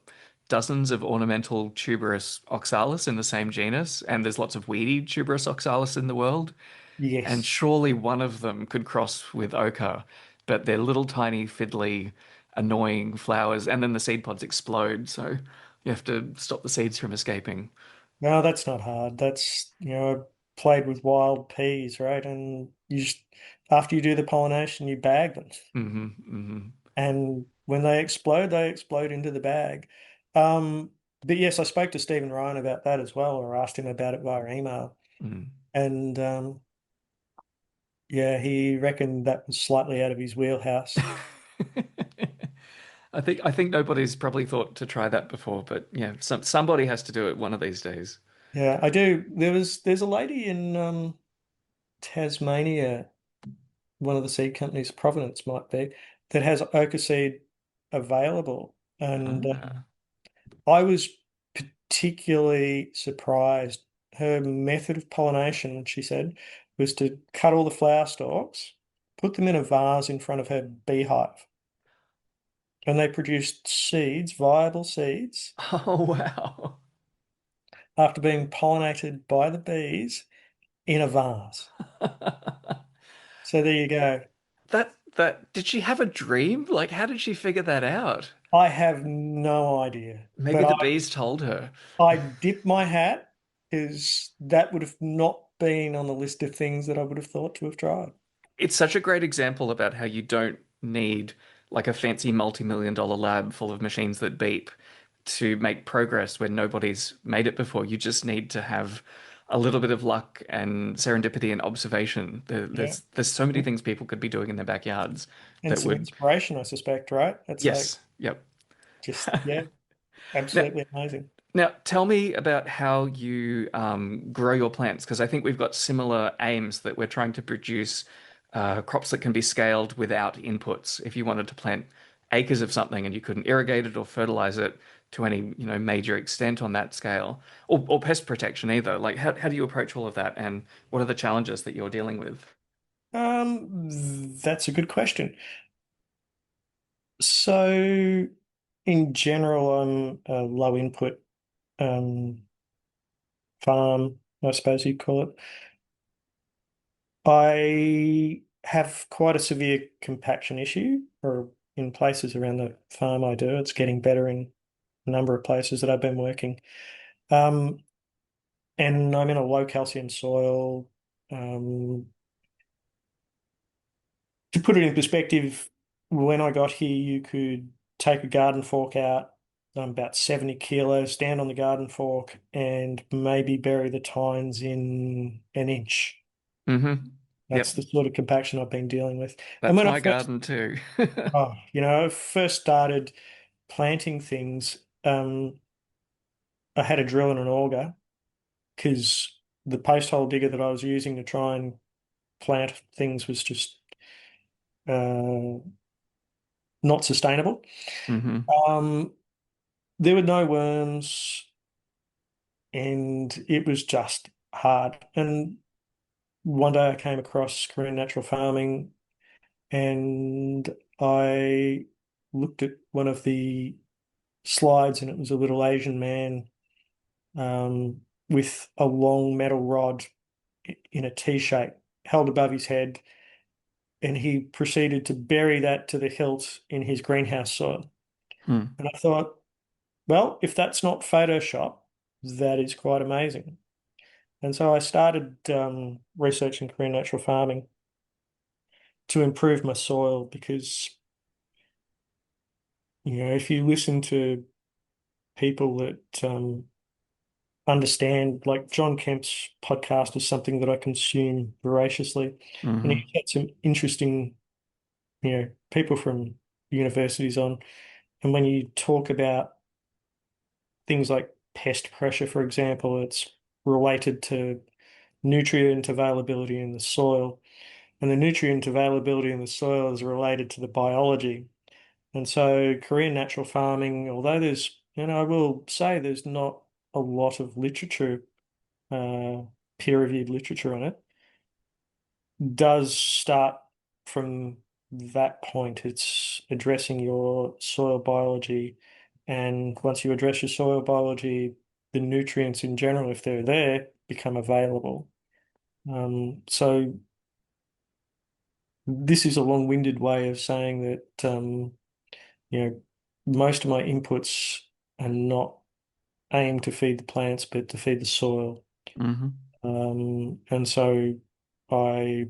dozens of ornamental tuberous oxalis in the same genus, and there's lots of weedy tuberous oxalis in the world. And yes. surely one of them could cross with ochre, but they're little tiny, fiddly, annoying flowers, and then the seed pods explode, so you have to stop the seeds from escaping. No, that's not hard. That's, I played with wild peas, right? And you just, after you do the pollination, you bag them. Hmm. Hmm. And when they explode into the bag. But yes, I spoke to Stephen Ryan about that as well, or asked him about it via email. Mm. And yeah, he reckoned that was slightly out of his wheelhouse. I think nobody's probably thought to try that before, but yeah, somebody has to do it one of these days. Yeah, I do. There's a lady in Tasmania, one of the seed companies, Providence might be, that has ochre seed available. And Ah. I was particularly surprised. Her method of pollination, she said, was to cut all the flower stalks, put them in a vase in front of her beehive, and they produced seeds, viable seeds, Oh, wow. after being pollinated by the bees in a vase. So there you go. That did she have a dream? Like, how did she figure that out? I have no idea, Maybe but the bees told her. I dip my hat because that would have not been on the list of things that I would have thought to have tried. It's such a great example about how you don't need like a fancy multi-million dollar lab full of machines that beep to make progress when nobody's made it before. You just need to have a little bit of luck and serendipity and observation. Yeah. There's so many things people could be doing in their backyards And that some would, inspiration, I suspect, right? It's like yes, yep. just, yeah, Now, absolutely amazing. Now, tell me about how you grow your plants, because I think we've got similar aims that we're trying to produce crops that can be scaled without inputs. If you wanted to plant acres of something and you couldn't irrigate it or fertilize it to any, major extent on that scale, or pest protection either, like how do you approach all of that, and what are the challenges that you're dealing with? That's a good question. So, in general, I'm a low input um, farm, I suppose you'd call it. I have quite a severe compaction issue, or in places around the farm I do. It's getting better in a number of places that I've been working. Um, and I'm in a low calcium soil. Um, to put it in perspective, when I got here, you could take a garden fork out, about 70 kilos, stand on the garden fork, and maybe bury the tines in an inch. Hmm. That's Yep, the sort of compaction I've been dealing with. And that's my garden too. first started planting things, I had a drill and an auger because the post hole digger that I was using to try and plant things was just uh, not sustainable. Hmm. Um, there were no worms, and it was just hard. And one day I came across Korean natural farming, and I looked at one of the slides, and it was a little Asian man with a long metal rod in a T shape held above his head, and he proceeded to bury that to the hilt in his greenhouse soil. Hmm. And I thought, well, if that's not Photoshop, that is quite amazing. And so I started researching Korean natural farming to improve my soil because, if you listen to people that understand, like John Kemp's podcast is something that I consume voraciously, and Hmm. he's had some interesting, people from universities on. And when you talk about things like pest pressure, for example, it's related to nutrient availability in the soil. And the nutrient availability in the soil is related to the biology. And so Korean natural farming, although I will say there's not a lot of literature, uh, peer-reviewed literature on it, does start from that point, it's addressing your soil biology. And once you address your soil biology, the nutrients in general, if they're there, become available. So this is a long-winded way of saying that you know, most of my inputs are not aimed to feed the plants, but to feed the soil. Hmm. And so I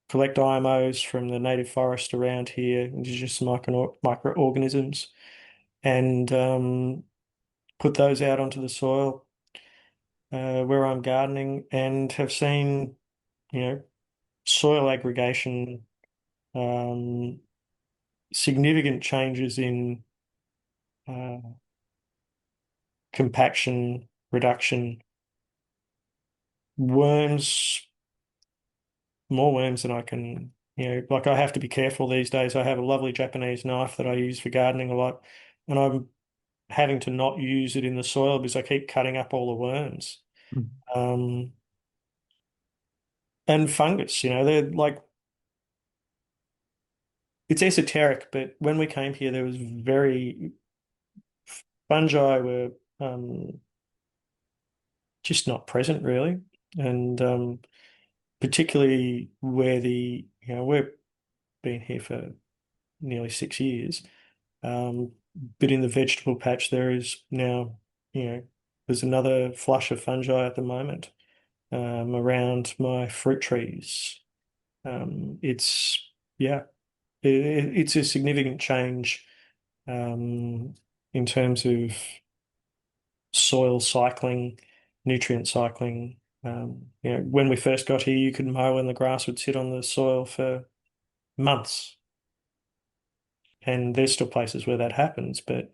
collect IMOs from the native forest around here, indigenous microorganisms, and put those out onto the soil where I'm gardening, and have seen, you know, soil aggregation, um, significant changes in uh, compaction, reduction, worms, more worms than I can, like I have to be careful these days. I have a lovely Japanese knife that I use for gardening a lot, and I'm having to not use it in the soil because I keep cutting up all the worms. Um, and fungus, they're like, it's esoteric, but when we came here, there was very, fungi were just not present really. And particularly where we've been here for nearly 6 years. But in the vegetable patch, there is now, there's another flush of fungi at the moment around my fruit trees. It's, yeah, it's a significant change um, in terms of soil cycling, nutrient cycling. When we first got here, you could mow and the grass would sit on the soil for months. And there's still places where that happens, but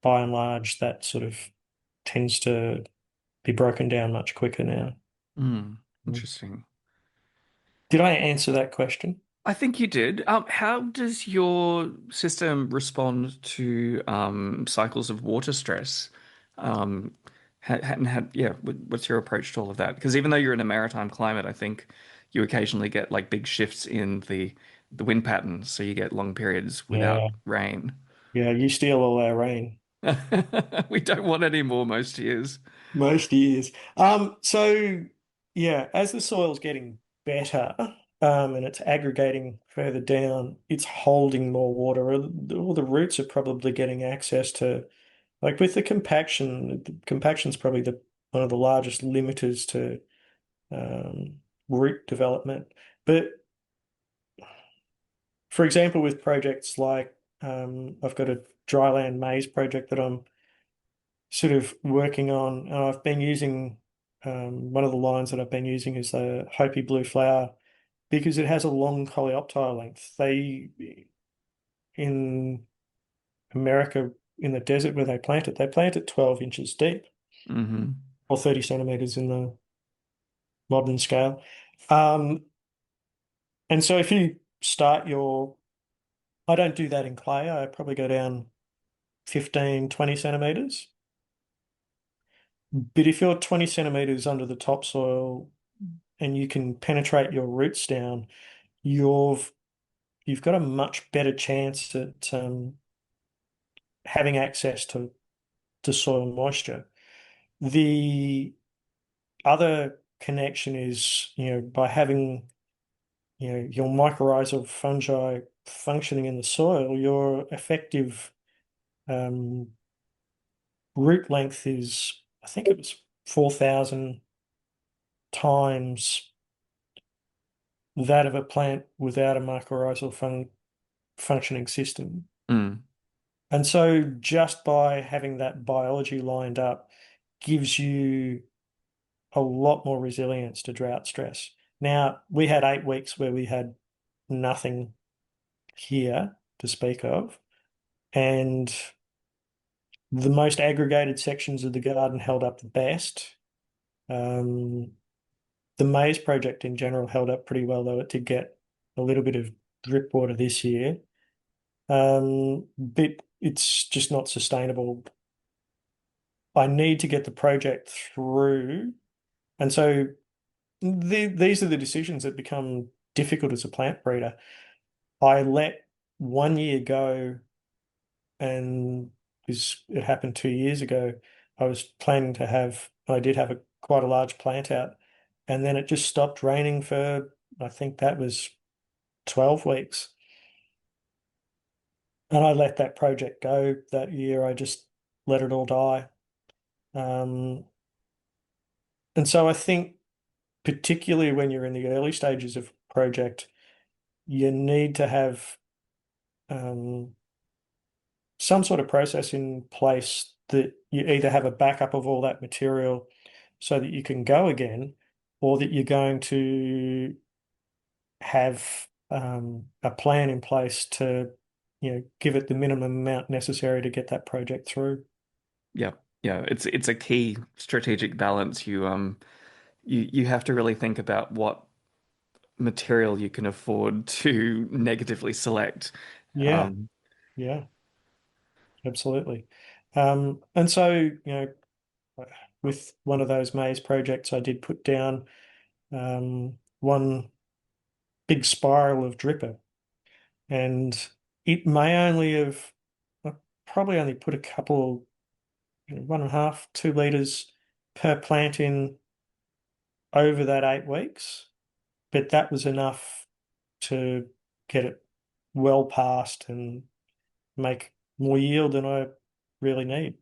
by and large, that sort of tends to be broken down much quicker now. Mm. Interesting. Did I answer that question? I think you did. How does your system respond to cycles of water stress? Um, yeah, what's your approach to all of that? Because even though you're in a maritime climate, I think you occasionally get like big shifts in the wind patterns, so you get long periods without Yeah, rain. yeah, you steal all our rain. We don't want any more most years. Most years. So yeah, as the soil's getting better, and it's aggregating further down, it's holding more water, or the roots are probably getting access to, like with the compaction's probably the one of the largest limiters to root development. But for example, with projects like I've got a dryland maize project that I'm sort of working on, and I've been using one of the lines that I've been using is the Hopi blue flower because it has a long coleoptile length. They in America in the desert where they plant it 12 inches deep Hmm. or 30 centimeters in the modern scale. Um, and so if you start I don't do that in clay. I probably go down 15, 20 centimeters. But if you're 20 centimeters under the topsoil and you can penetrate your roots down, you've you've got a much better chance at having access to soil moisture. The other connection is, by having, your mycorrhizal fungi functioning in the soil, your effective um, root length is, I think it was 4,000 times that of a plant without a mycorrhizal functioning system. Mm. And so just by having that biology lined up gives you a lot more resilience to drought stress. Now, we had 8 weeks where we had nothing here to speak of, and the most aggregated sections of the garden held up the best. Um, the maize project in general held up pretty well, though it did get a little bit of drip water this year. But it's just not sustainable. I need to get the project through. And so these are the decisions that become difficult as a plant breeder. I let 1 year go, and it happened 2 years ago. I was planning to have, I did have quite a large plant out, and then it just stopped raining for, I think that was 12 weeks. And I let that project go that year. I just let it all die. Um, and so I think, particularly when you're in the early stages of a project, you need to have um, some sort of process in place that you either have a backup of all that material so that you can go again, or that you're going to have a plan in place to, give it the minimum amount necessary to get that project through. Yeah, yeah, it's a key strategic balance. You have to really think about what material you can afford to negatively select. Yeah, Um, yeah, absolutely. And so, with one of those maize projects, I did put down one big spiral of dripper, and it may only have I probably only put a couple, 1.5, 2 liters per plant in over that 8 weeks, but that was enough to get it well past and make more yield than I really need.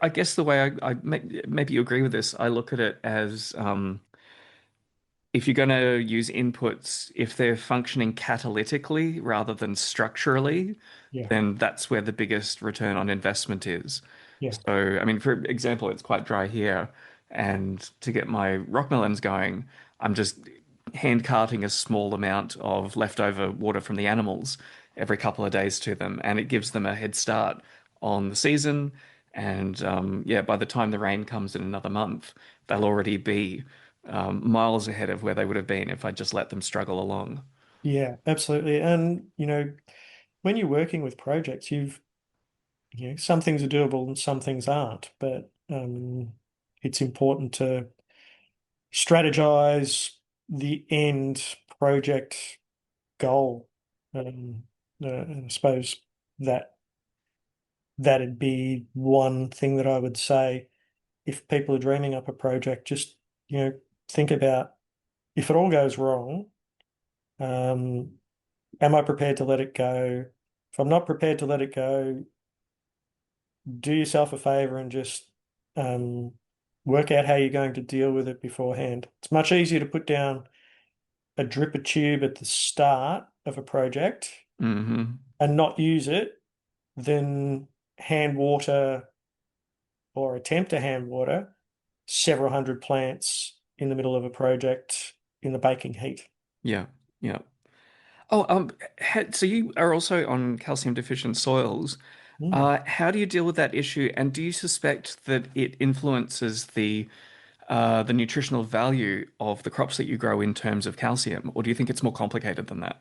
I guess the way maybe you agree with this, I look at it as if you're going to use inputs, if they're functioning catalytically rather than structurally, Yeah, then that's where the biggest return on investment is. yeah, So, I mean, for example, it's quite dry here, and to get my rock melons going, I'm just hand carting a small amount of leftover water from the animals every couple of days to them, and it gives them a head start on the season. And yeah, by the time the rain comes in another month, they'll already be miles ahead of where they would have been if I just let them struggle along. yeah, absolutely. And when you're working with projects, some things are doable and some things aren't, but it's important to strategize the end project goal. And I suppose that that'd be one thing that I would say if people are dreaming up a project, just, think about, if it all goes wrong, um, am I prepared to let it go? If I'm not prepared to let it go, do yourself a favor and just um, work out how you're going to deal with it beforehand. It's much easier to put down a dripper tube at the start of a project Hmm. and not use it than hand water or attempt to hand water several hundred plants in the middle of a project in the baking heat. Yeah, yeah. Oh, so you are also on calcium deficient soils. Mm. How do you deal with that issue? And do you suspect that it influences the nutritional value of the crops that you grow in terms of calcium, or do you think it's more complicated than that?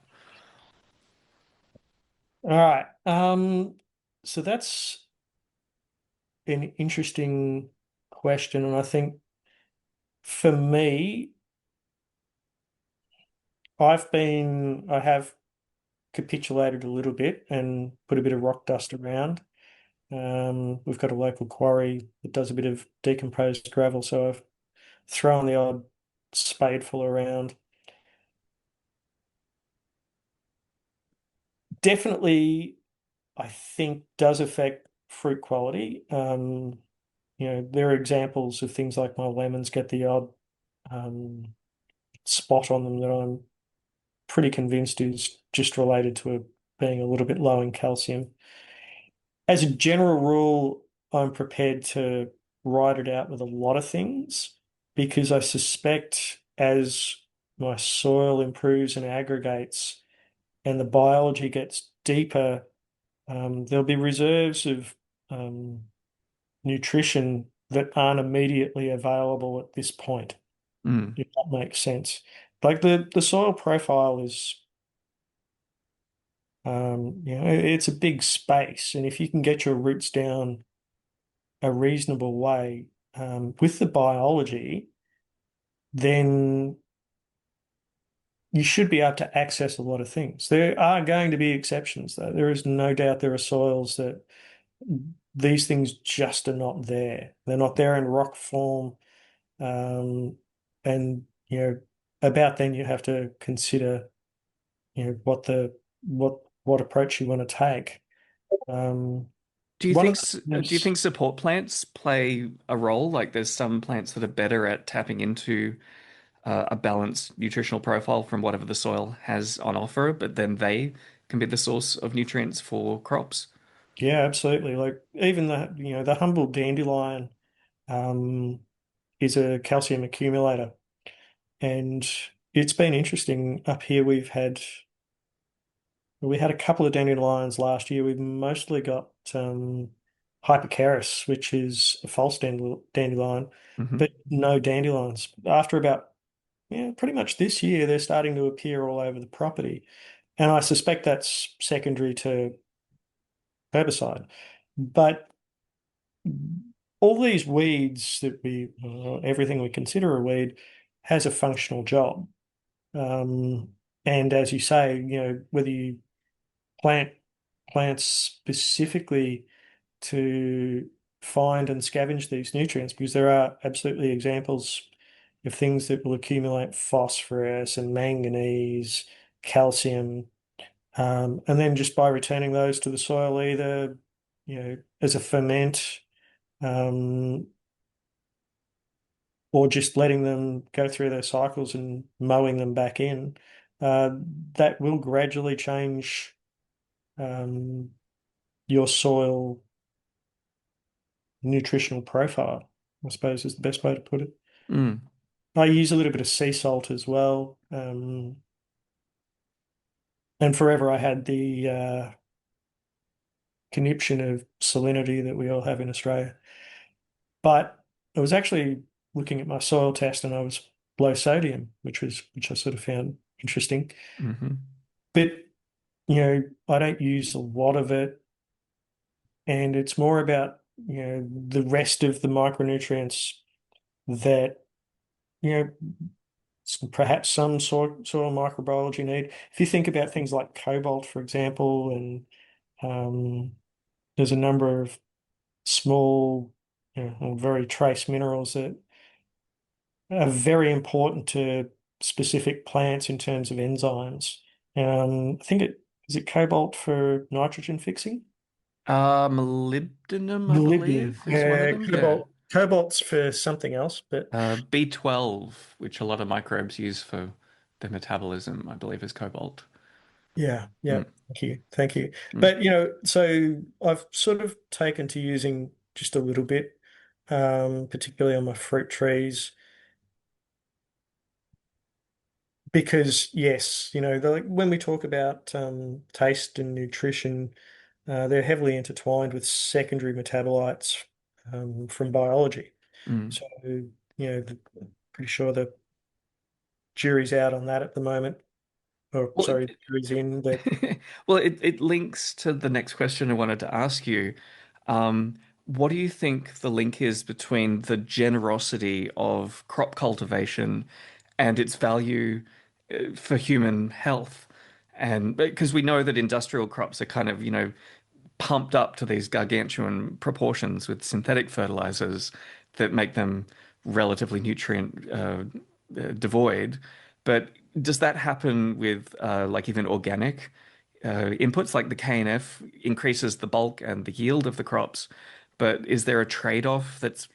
All right. So that's an interesting question, and I think for me, I have capitulated a little bit and put a bit of rock dust around. We've got a local quarry that does a bit of decomposed gravel, so I've thrown the odd spadeful around. Definitely, I think does affect fruit quality. There are examples of things like my lemons get the odd um, spot on them that I'm pretty convinced is just related to it being a little bit low in calcium. As a general rule, I'm prepared to ride it out with a lot of things because I suspect as my soil improves and aggregates and the biology gets deeper, there'll be reserves of um, nutrition that aren't immediately available at this point, Mm, if that makes sense. Like the soil profile is, it's a big space, and if you can get your roots down a reasonable way with the biology, then you should be able to access a lot of things. There are going to be exceptions, though. There is no doubt there are soils that these things just are not there. They're not there in rock form. And about then you have to consider, what approach you want to take. Um, one of the Do you think support plants play a role? Like there's some plants that are better at tapping into a balanced nutritional profile from whatever the soil has on offer, but then they can be the source of nutrients for crops. Yeah, absolutely. Like even the humble dandelion um, is a calcium accumulator, and it's been interesting up here. We had a couple of dandelions last year. We've mostly got Hypercaris, which is a false dandelion, Hmm. but no dandelions. After about, pretty much this year, they're starting to appear all over the property. And I suspect that's secondary to herbicide. But all these weeds everything we consider a weed has a functional job. Um, and as you say, whether you plant plants specifically to find and scavenge these nutrients, because there are absolutely examples of things that will accumulate phosphorus and manganese, calcium, and then just by returning those to the soil, either as a ferment, um, or just letting them go through their cycles and mowing them back in, uh, that will gradually change um, your soil nutritional profile, I suppose is the best way to put it. Mm. I use a little bit of sea salt as well. And forever I had the conniption of salinity that we all have in Australia. But I was actually looking at my soil test and I was low sodium, which I sort of found interesting. Hmm. But I don't use a lot of it, and it's more about the rest of the micronutrients that perhaps some soil microbiology need. If you think about things like cobalt, for example, and um, there's a number of small, and very trace minerals that are very important to specific plants in terms of enzymes. I think is it cobalt for nitrogen fixing? Molybdenum, I Molybdenum. believe, is one of Yeah, them. Yeah. cobalt's for something else, but B12, which a lot of microbes use for their metabolism, I believe is cobalt. yeah, yeah. Mm, Thank you. mm. But so I've sort of taken to using just a little bit, particularly on my fruit trees, because yes, when we talk about taste and nutrition, they're heavily intertwined with secondary metabolites from biology. Mm. So, pretty sure the jury's out on that at the moment. Or Well, sorry, the jury's in, but well, it links to the next question I wanted to ask you. What do you think the link is between the generosity of crop cultivation and its value for human health? And because we know that industrial crops are kind of, pumped up to these gargantuan proportions with synthetic fertilizers that make them relatively nutrient devoid. But does that happen with like even organic inputs like the KNF increases the bulk and the yield of the crops? But is there a trade-off that's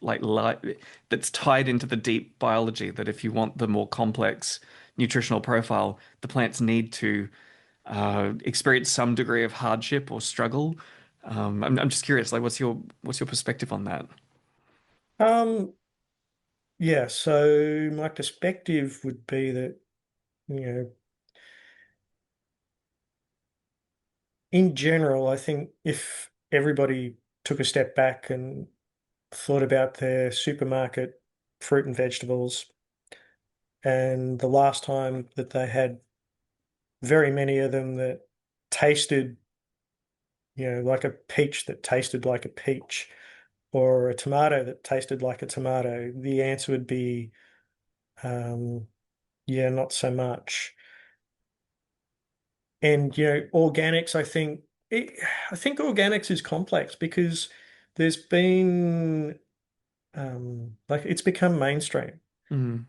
that's tied into the deep biology that if you want the more complex nutritional profile, the plants need to experience some degree of hardship or struggle? I'm just curious, like, what's your perspective on that? um, yeah. So my perspective would be that in general, I think if everybody took a step back and thought about their supermarket fruit and vegetables, and the last time that they had very many of them that tasted, like a peach that tasted like a peach, or a tomato that tasted like a tomato, the answer would be, yeah, not so much. And organics, I think organics is complex because there's been like it's become mainstream. Mm,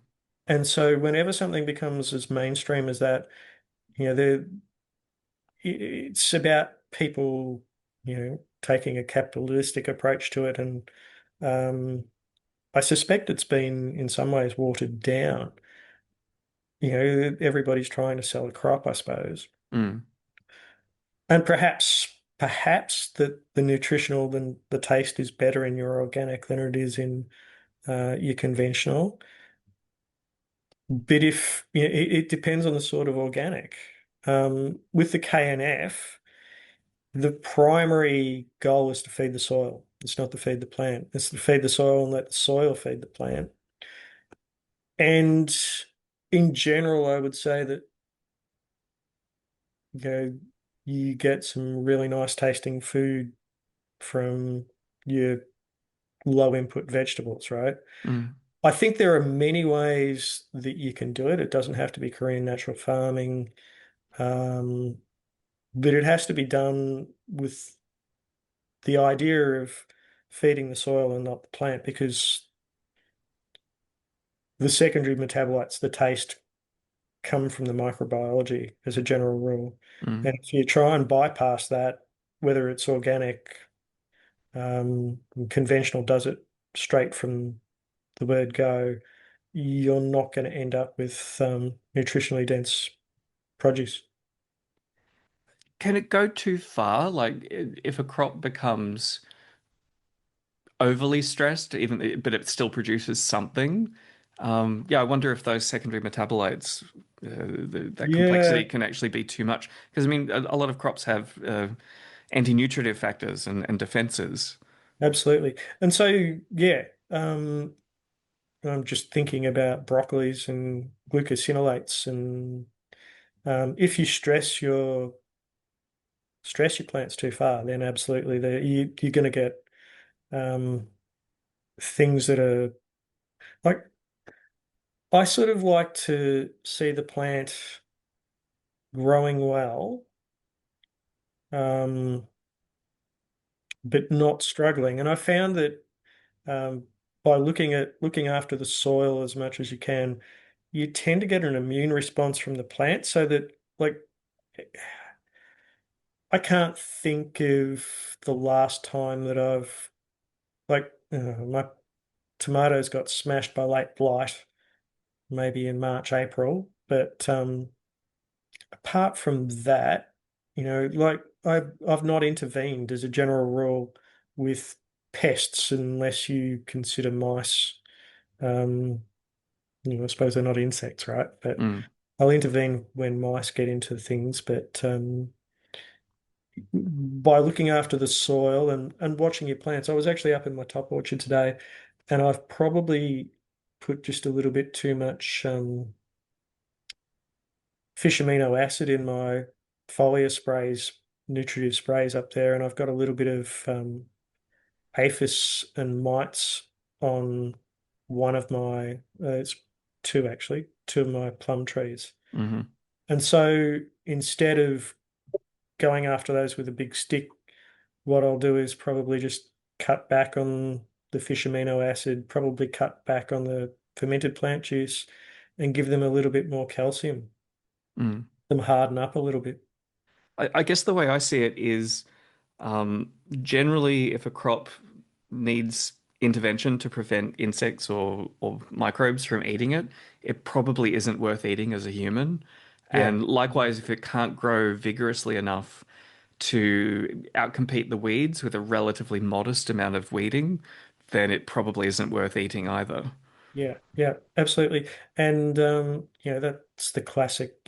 And so whenever something becomes as mainstream as that, there it's about people, taking a capitalistic approach to it. And um, I suspect it's been in some ways watered down. Everybody's trying to sell a crop, I suppose. mm. And perhaps that the nutritional and the taste is better in your organic than it is in your conventional. But if it depends on the sort of organic. With the KNF, the primary goal is to feed the soil. It's not to feed the plant. It's to feed the soil and let the soil feed the plant. And in general, I would say that you know, you get some really nice tasting food from your low input vegetables, right? Mm. I think there are many ways that you can do it. It doesn't have to be Korean natural farming, um, but it has to be done with the idea of feeding the soil and not the plant because the secondary metabolites, the taste, come from the microbiology as a general rule. Mm. And if you try and bypass that, whether it's organic, conventional does it straight from the word go, you're not going to end up with nutritionally dense produce. Can it go too far? Like if a crop becomes overly stressed, even but it still produces something. Yeah, I wonder if those secondary metabolites, that complexity Yeah, can actually be too much. Because I mean, a lot of crops have anti-nutritive factors and defenses. absolutely. And so, yeah, I'm just thinking about broccolis and glucosinolates, and if you stress your plants too far, then absolutely, you're going to get um, things that are like I sort of like to see the plant growing well, um, but not struggling. And I found that um, by looking after the soil as much as you can, you tend to get an immune response from the plant, so that like I can't think of the last time that I've my tomatoes got smashed by late blight, maybe in March, April. But apart from that, like I've not intervened as a general rule with pests unless you consider mice. Um, I suppose they're not insects, right? But Mm. I'll intervene when mice get into things. But by looking after the soil and watching your plants, I was actually up in my top orchard today, and I've probably put just a little bit too much fish amino acid in my foliar sprays, nutritive sprays up there, and I've got a little bit of aphis and mites on one of my, it's two actually, two of my plum trees. Hmm. And so instead of going after those with a big stick, what I'll do is probably just cut back on the fish amino acid, probably cut back on the fermented plant juice, and give them a little bit more calcium, Mm. them harden up a little bit. I guess the way I see it is generally if a crop needs intervention to prevent insects or microbes from eating it, it probably isn't worth eating as a human. Yeah, And likewise, if it can't grow vigorously enough to outcompete the weeds with a relatively modest amount of weeding, then it probably isn't worth eating either. yeah, yeah, absolutely. And that's the classic,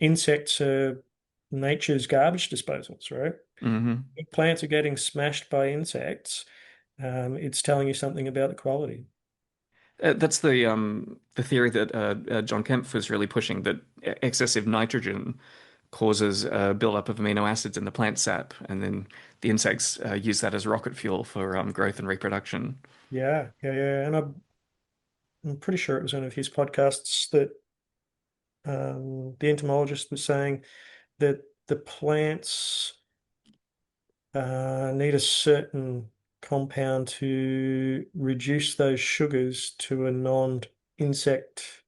insects are nature's garbage disposals, right? Hmm. If plants are getting smashed by insects, it's telling you something about the quality. That's the theory that John Kempf was really pushing, that excessive nitrogen causes a buildup of amino acids in the plant sap, and then the insects use that as rocket fuel for growth and reproduction. Yeah, yeah, yeah. And I'm pretty sure it was one of his podcasts that the entomologist was saying. that the plants need a certain compound to reduce those sugars to a non-insect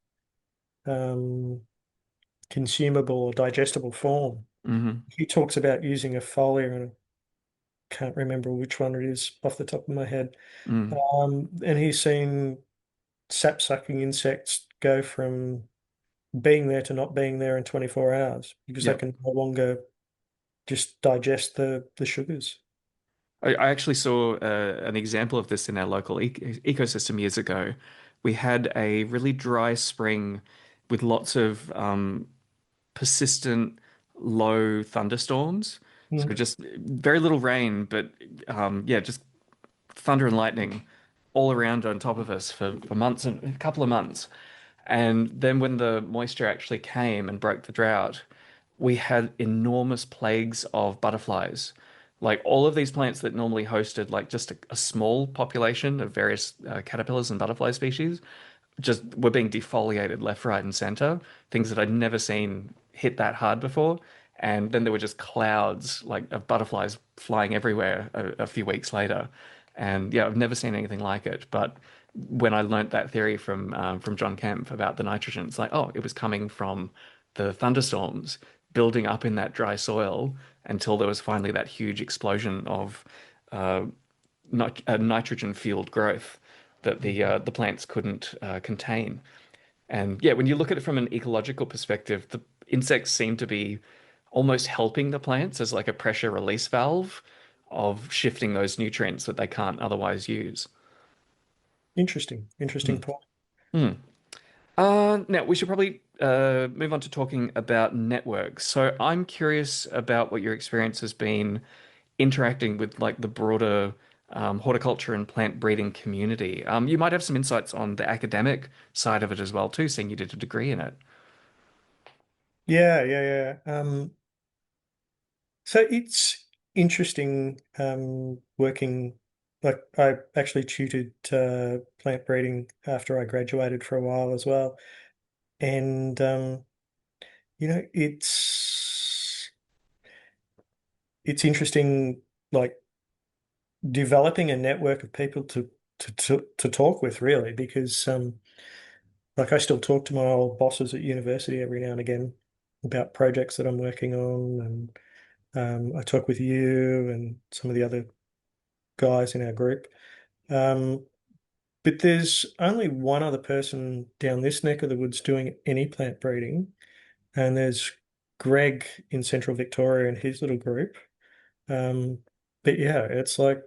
um, consumable or digestible form. Hmm. He talks about using a foliar, and I can't remember which one it is off the top of my head. Mm. And he's seen sap-sucking insects go from being there to not being there in 24 hours because they Yep. can no longer just digest the sugars. I actually saw an example of this in our local ecosystem years ago. We had a really dry spring with lots of persistent low thunderstorms. So Mm. just very little rain, but yeah, just thunder and lightning all around on top of us for months and a couple of months. And then when the moisture actually came and broke the drought, we had enormous plagues of butterflies. Like all of these plants that normally hosted like just a small population of various caterpillars and butterfly species just were being defoliated left, right, and center. Things that I'd never seen hit that hard before. And then there were just clouds like of butterflies flying everywhere a few weeks later. And yeah, I've never seen anything like it. But when I learnt that theory from John Kemp about the nitrogen, it's like, oh, it was coming from the thunderstorms building up in that dry soil until there was finally that huge explosion of uh, nitrogen fueled growth that the plants couldn't contain. And yeah, when you look at it from an ecological perspective, the insects seem to be almost helping the plants as like a pressure release valve of shifting those nutrients that they can't otherwise use. Interesting, interesting Mm. point. Mm. Now we should probably move on to talking about networks. So I'm curious about what your experience has been interacting with like the broader horticulture and plant breeding community. You might have some insights on the academic side of it as well too, seeing you did a degree in it. Yeah, yeah, yeah. So it's interesting working. Like I actually tutored plant breeding after I graduated for a while as well, and it's interesting, like developing a network of people to talk with, really, because like I still talk to my old bosses at university every now and again about projects that I'm working on, and I talk with you and some of the other guys in our group. Um, but there's only one other person down this neck of the woods doing any plant breeding, and there's Greg in Central Victoria and his little group. Um, but yeah, it's like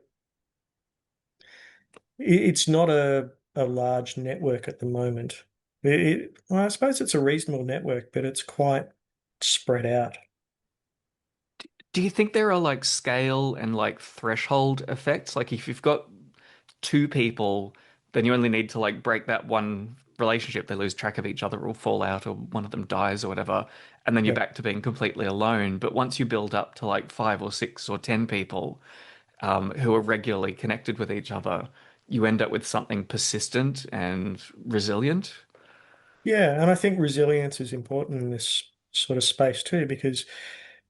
it's not a large network at the moment. Well, I suppose it's a reasonable network, but it's quite spread out. Do you think there are like scale and like threshold effects? Like if you've got two people, then you only need to like break that one relationship. They lose track of each other or fall out or one of them dies or whatever, and then you're Yeah. back to being completely alone. But once you build up to like five or six or 10 people who are regularly connected with each other, you end up with something persistent and resilient. Yeah, and I think resilience is important in this sort of space too, because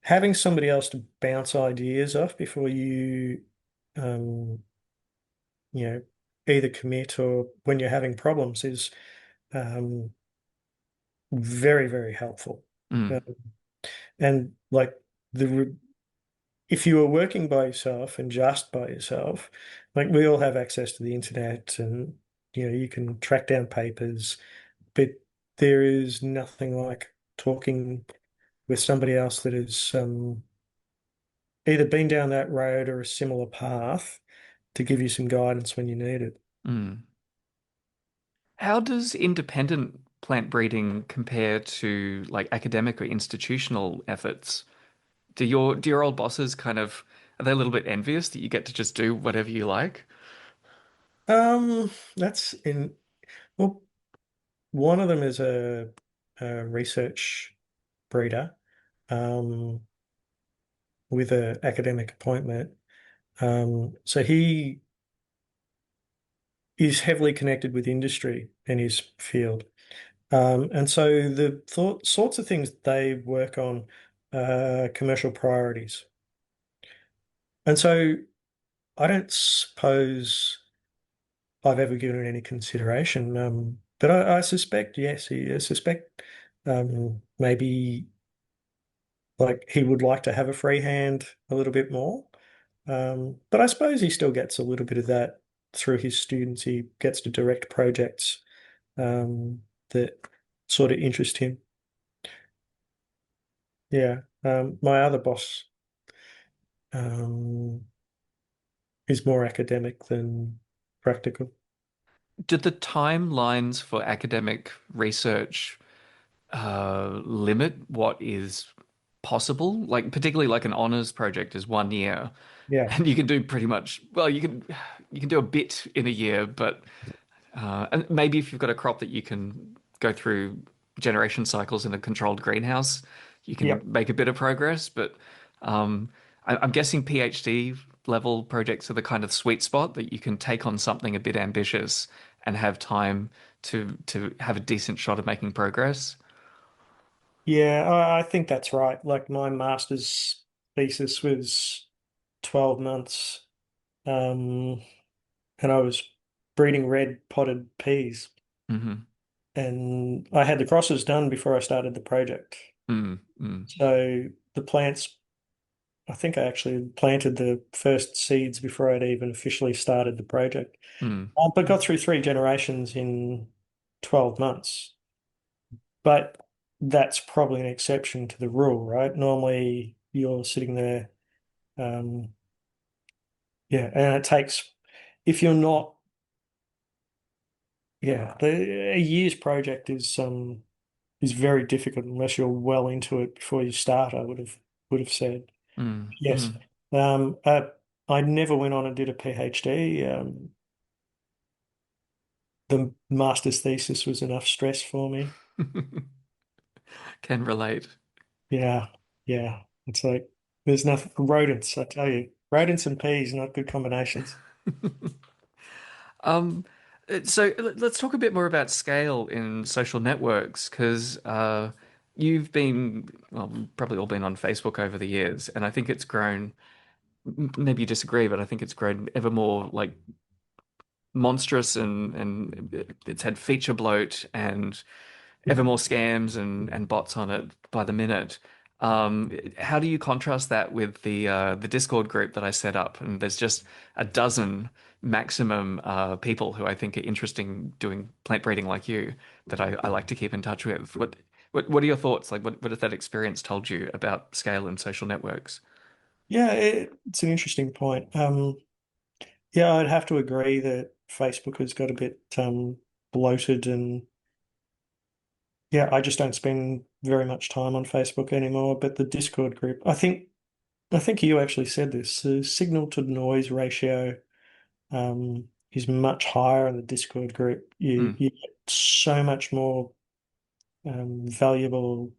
having somebody else to bounce ideas off before um, you know, either commit or when you're having problems is um, very, very helpful. Mm, Uh, and like the if you were working by yourself and just by yourself, like we all have access to the internet and you can track down papers, but there is nothing like talking with somebody else that has either been down that road or a similar path to give you some guidance when you need it. mm. How does independent plant breeding compare to like academic or institutional efforts? Do your old bosses kind of are they a little bit envious that you get to just do whatever you like? That's in well, one of them is a research breeder um, with an academic appointment. So he is heavily connected with industry in his field. And so the sorts of things they work on commercial priorities. And so I don't suppose I've ever given it any consideration. But I suspect, yes, I suspect maybe like he would like to have a free hand a little bit more. But I suppose he still gets a little bit of that through his students. He gets to direct projects that sort of interest him. Yeah. My other boss um, is more academic than practical. Did the timelines for academic research limit what is possible? Like particularly like an honors project is 1 year, Yeah. and you can do pretty much well. You can do a bit in a year, but and maybe if you've got a crop that you can go through generation cycles in a controlled greenhouse, you can Yep. make a bit of progress. But I'm guessing PhD level projects are the kind of sweet spot that you can take on something a bit ambitious and have time to have a decent shot of making progress. Yeah, I think that's right. Like my master's thesis was 12 months, um, and I was breeding red potted peas. Hmm. And I had the crosses done before I started the project. Mm, mm, So the plants, I think I actually planted the first seeds before I'd even officially started the project. mm, But got mm. through three generations in 12 months. But that's probably an exception to the rule, right? Normally you're sitting there, um, yeah, and it takes, if you're not, yeah, a year's project is very difficult unless you're well into it before you start, I would have said. Mm, Yes. mm. Um, uh, I never went on and did a PhD. The master's thesis was enough stress for me. Can relate. Yeah, yeah. It's like there's nothing rodents, I tell you. Rodents and peas, not good combinations. Um, so let's talk a bit more about scale in social networks because you've been, well, probably all been on Facebook over the years, and I think it's grown. Maybe you disagree, but I think it's grown ever more like monstrous and it's had feature bloat and ever more scams and bots on it by the minute. How do you contrast that with the Discord group that I set up? And there's just a dozen maximum people who I think are interesting doing plant breeding like you that I like to keep in touch with. What are your thoughts? Like what has that experience told you about scale and social networks? Yeah, it's an interesting point. Yeah, I'd have to agree that Facebook has got a bit bloated, and yeah, I just don't spend very much time on Facebook anymore. But the Discord group, I think you actually said this, the signal to noise ratio is much higher in the Discord group. You Mm, you get so much more valuable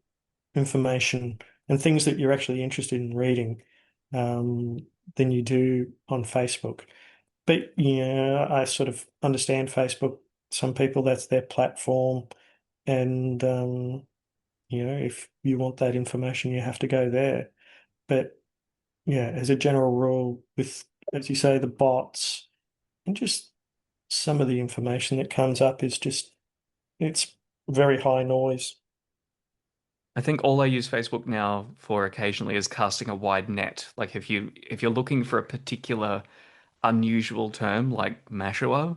information and things that you're actually interested in reading um, than you do on Facebook. But yeah, I sort of understand Facebook. Some people, that's their platform, and if you want that information, you have to go there. But yeah, as a general rule, with, as you say, the bots and just some of the information that comes up is just, it's very high noise. I think all I use Facebook now for occasionally is casting a wide net. Like if you're looking for a particular unusual term like Mashua,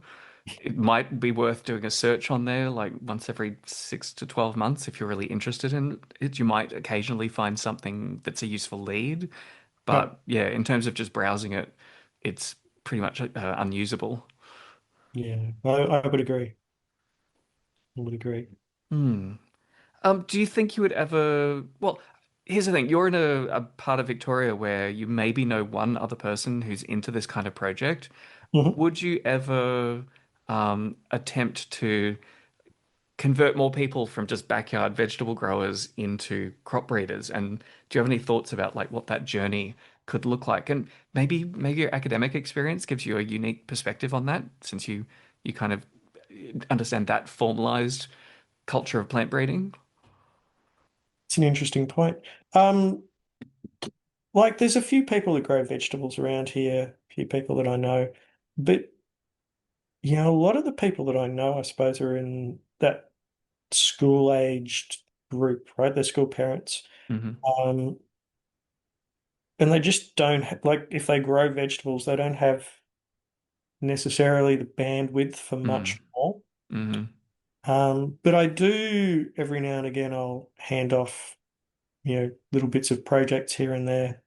it might be worth doing a search on there like once every 6 to 12 months if you're really interested in it. You might occasionally find something that's a useful lead. Yep. But yeah, in terms of just browsing it, it's pretty much unusable. Yeah, I would agree. I would agree. Hmm. Do you think you would ever? Well, here's the thing. You're in a part of Victoria where you maybe know one other person who's into this kind of project. Mhm. Would you ever attempt to convert more people from just backyard vegetable growers into crop breeders? And do you have any thoughts about like what that journey could look like? And maybe your academic experience gives you a unique perspective on that, since you kind of understand that formalized culture of plant breeding. It's an interesting point. Like, there's a few people that grow vegetables around here, a few people that I know, but a lot of the people that I know, I suppose, are in that school-aged group, right? They're school parents. Hmm. Um, and they just don't like if they grow vegetables, they don't have necessarily the bandwidth for Mm. much more. Hmm. But I do every now and again, I'll hand off, little bits of projects here and there,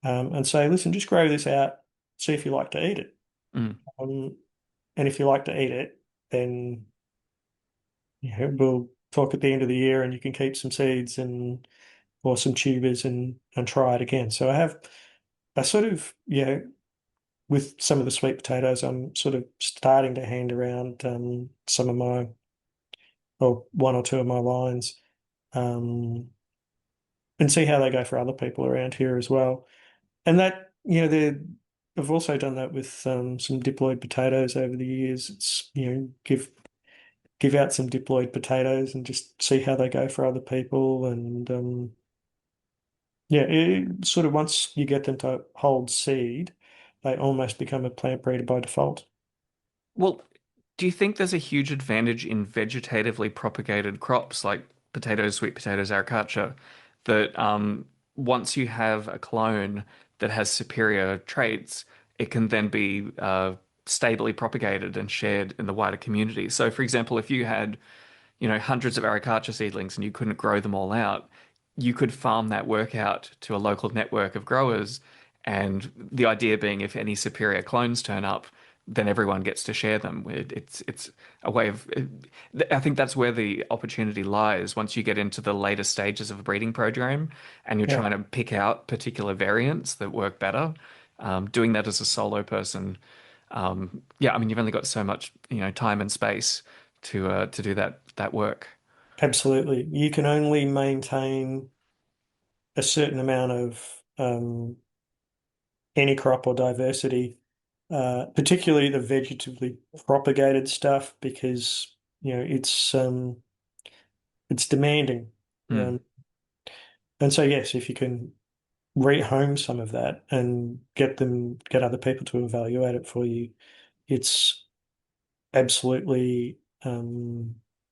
and say, listen, just grow this out, see if you like to eat it. Mm. Um, and if you like to eat it, then we'll talk at the end of the year and you can keep some seeds and or some tubers and try it again. So I have I sort of, with some of the sweet potatoes, I'm sort of starting to hand around some of my, or one or two of my lines, um, and see how they go for other people around here as well. And that, I've also done that with some diploid potatoes over the years. It's, give out some diploid potatoes and just see how they go for other people. And yeah, sort of once you get them to hold seed, they almost become a plant breeder by default. Well, do you think there's a huge advantage in vegetatively propagated crops like potatoes, sweet potatoes, Arracacha, that once you have a clone that has superior traits, it can then be stably propagated and shared in the wider community? So, for example, if you had hundreds of Arracacha seedlings and you couldn't grow them all out, you could farm that work out to a local network of growers. And the idea being, if any superior clones turn up, then everyone gets to share them. It's a way of. I think that's where the opportunity lies once you get into the later stages of a breeding program, and you're Yeah, trying to pick out particular variants that work better. Doing that as a solo person, yeah, I mean, you've only got so much, time and space to do that work. absolutely. You can only maintain a certain amount of any crop or diversity, particularly the vegetatively propagated stuff, because it's demanding. Mm. Um, and so yes, if you can rehome some of that and get other people to evaluate it for you, it's absolutely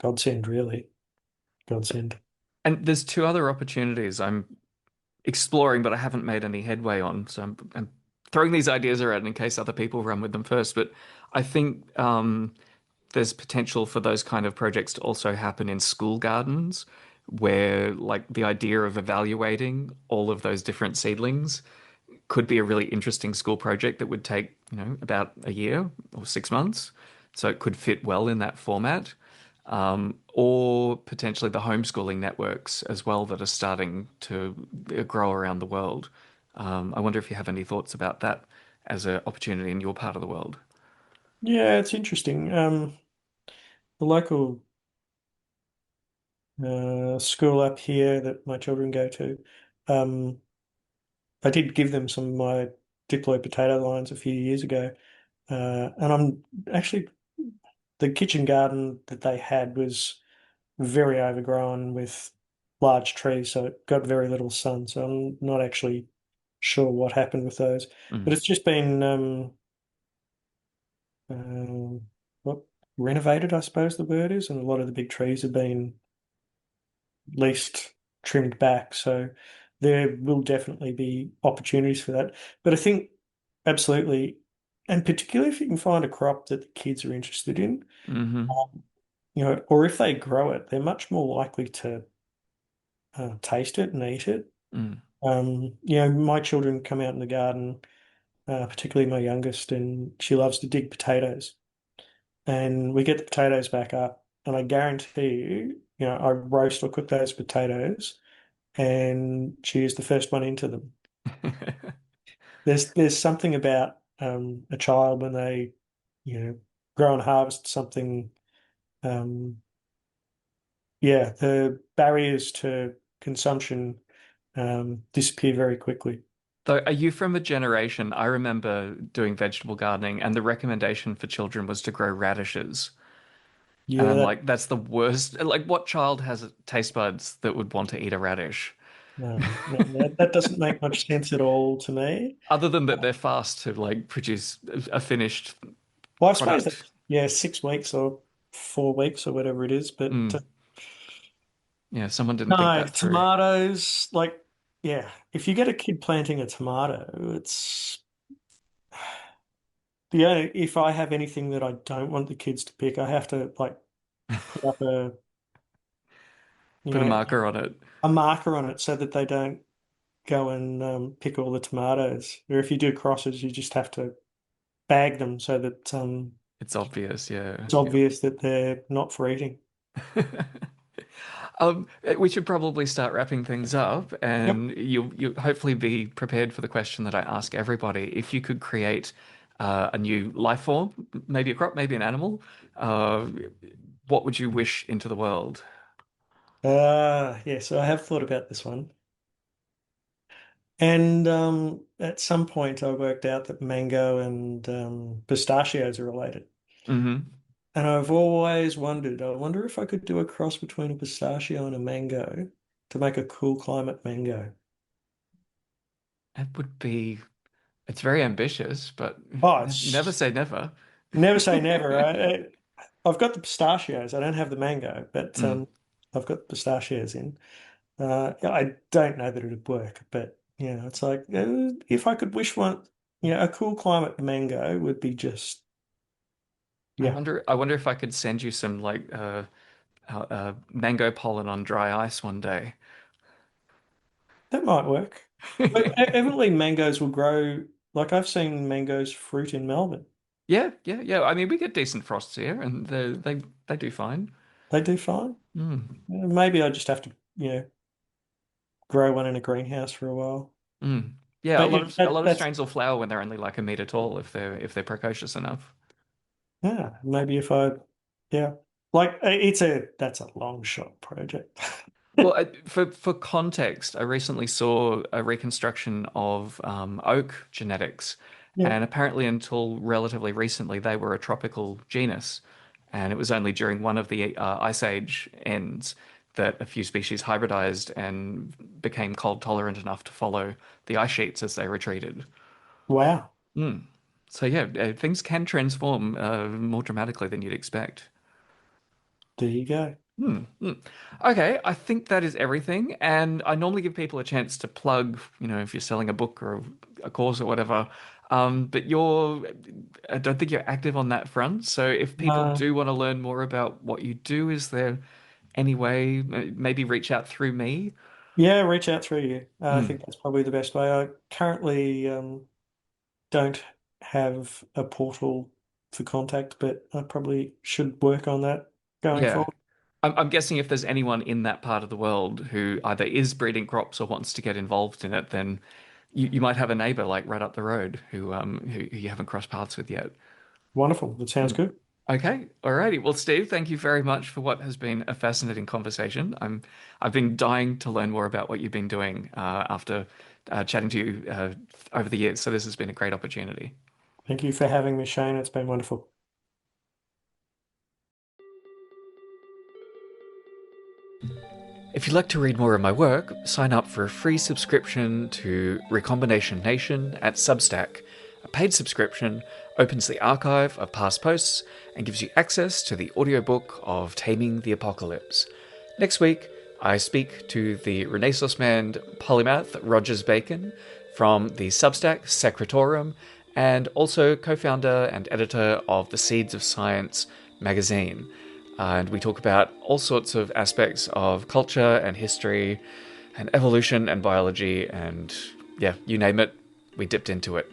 godsend, really. Godsend. And there's two other opportunities I'm exploring, but I haven't made any headway on. So I'm throwing these ideas around in case other people run with them first. But I think there's potential for those kind of projects to also happen in school gardens, where like the idea of evaluating all of those different seedlings could be a really interesting school project that would take, about a year or 6 months. So it could fit well in that format. Or potentially the homeschooling networks as well that are starting to grow around the world. I wonder if you have any thoughts about that as an opportunity in your part of the world. Yeah, it's interesting. The local school up here that my children go to, um, I did give them some of my diploid potato lines a few years ago, and I'm actually the kitchen garden that they had was very overgrown with large trees, so it got very little sun. So I'm not actually sure what happened with those, but Mm. it's just been what renovated, I suppose the word is, and a lot of the big trees have been least trimmed back. So there will definitely be opportunities for that. But I think absolutely, and particularly if you can find a crop that the kids are interested in, Hmm. um, or if they grow it, they're much more likely to taste it and eat it. Mm. My children come out in the garden, particularly my youngest, and she loves to dig potatoes. And we get the potatoes back up, and I guarantee you, I roast or cook those potatoes, and she is the first one into them. There's something about a child when they, grow and harvest something. Um, yeah, the barriers to consumption disappear very quickly. So, are you from a generation? I remember doing vegetable gardening, and the recommendation for children was to grow radishes. And Yeah, I'm that like, that's the worst. Like, what child has taste buds that would want to eat a radish? No, no, that doesn't make much sense at all to me. Other than that, they're fast to like produce a finished Well, I suppose product. that's, yeah, 6 weeks or 4 weeks or whatever it is. But Mm. Yeah, someone didn't think no, that through. tomatoes, like, yeah, if you get a kid planting a tomato, it's, yeah, if I have anything that I don't want the kids to pick, I have to like put up you Put a know, marker on it. a marker on it so that they don't go and pick all the tomatoes. Or if you do crosses, you just have to bag them so that It's obvious, yeah. it's obvious that they're not for eating. Yeah. We should probably start wrapping things up, Yep. and you hopefully be prepared for the question that I ask everybody. If you could create a new life form, maybe a crop, maybe an animal, uh, what would you wish into the world? Yeah, so I have thought about this one. And at some point, I worked out that mango and pistachios are related. Hmm. And I've always wondered, I wonder if I could do a cross between a pistachio and a mango to make a cool climate mango. It would be, it's very ambitious, but Oh, never it's say never. never say never. I've got the pistachios. I don't have the mango, but Mm. I've got the pistachios in. I don't know that it'd work, but it's like if I could wish one, a cool climate mango would be just yeah, I wonder if I could send you some like mango pollen on dry ice one day. that might work. But evidently mangoes will grow. Like I've seen mangoes fruit in Melbourne. Yeah, yeah, yeah. I mean, we get decent frosts here, and they do fine. They do fine. Mm, Maybe I just have to grow one in a greenhouse for a while. mm. Yeah, But a lot of that's strains will flower when they're only like a meter tall if they're precocious enough. yeah. Maybe if I yeah, like it's a that's a long shot project. Well, for context, I recently saw a reconstruction of oak genetics, Yeah. and apparently until relatively recently, they were a tropical genus, and it was only during one of the Ice Age ends that a few species hybridized and became cold tolerant enough to follow the ice sheets as they retreated. Wow. Mm. So yeah, things can transform more dramatically than you'd expect. There you go. Hmm. Hmm. Okay, I think that is everything. And I normally give people a chance to plug, if you're selling a book or a course or whatever. But I don't think you're active on that front. So if people Uh, do want to learn more about what you do, is there any way, maybe reach out through me? yeah, reach out through you. I Hmm. think that's probably the best way. I currently don't have a portal for contact, but I probably should work on that going Yeah. forward. I'm guessing if there's anyone in that part of the world who either is breeding crops or wants to get involved in it, then you might have a neighbor like right up the road who you haven't crossed paths with yet. Wonderful. That sounds Hmm. good. Okay, alrighty. Well, Steve, thank you very much for what has been a fascinating conversation. I've been dying to learn more about what you've been doing after chatting to you over the years. So this has been a great opportunity. Thank you for having me, Shane. It's been wonderful. If you'd like to read more of my work, sign up for a free subscription to Recombination Nation at Substack. A paid subscription opens the archive of past posts and gives you access to the audiobook of Taming the Apocalypse. Next week, I speak to the Renaissance man polymath Rogers Bacon from the Substack Secretorum and also co founder and editor of the Seeds of Science magazine. And we talk about all sorts of aspects of culture and history and evolution and biology and, yeah, you name it, we dipped into it.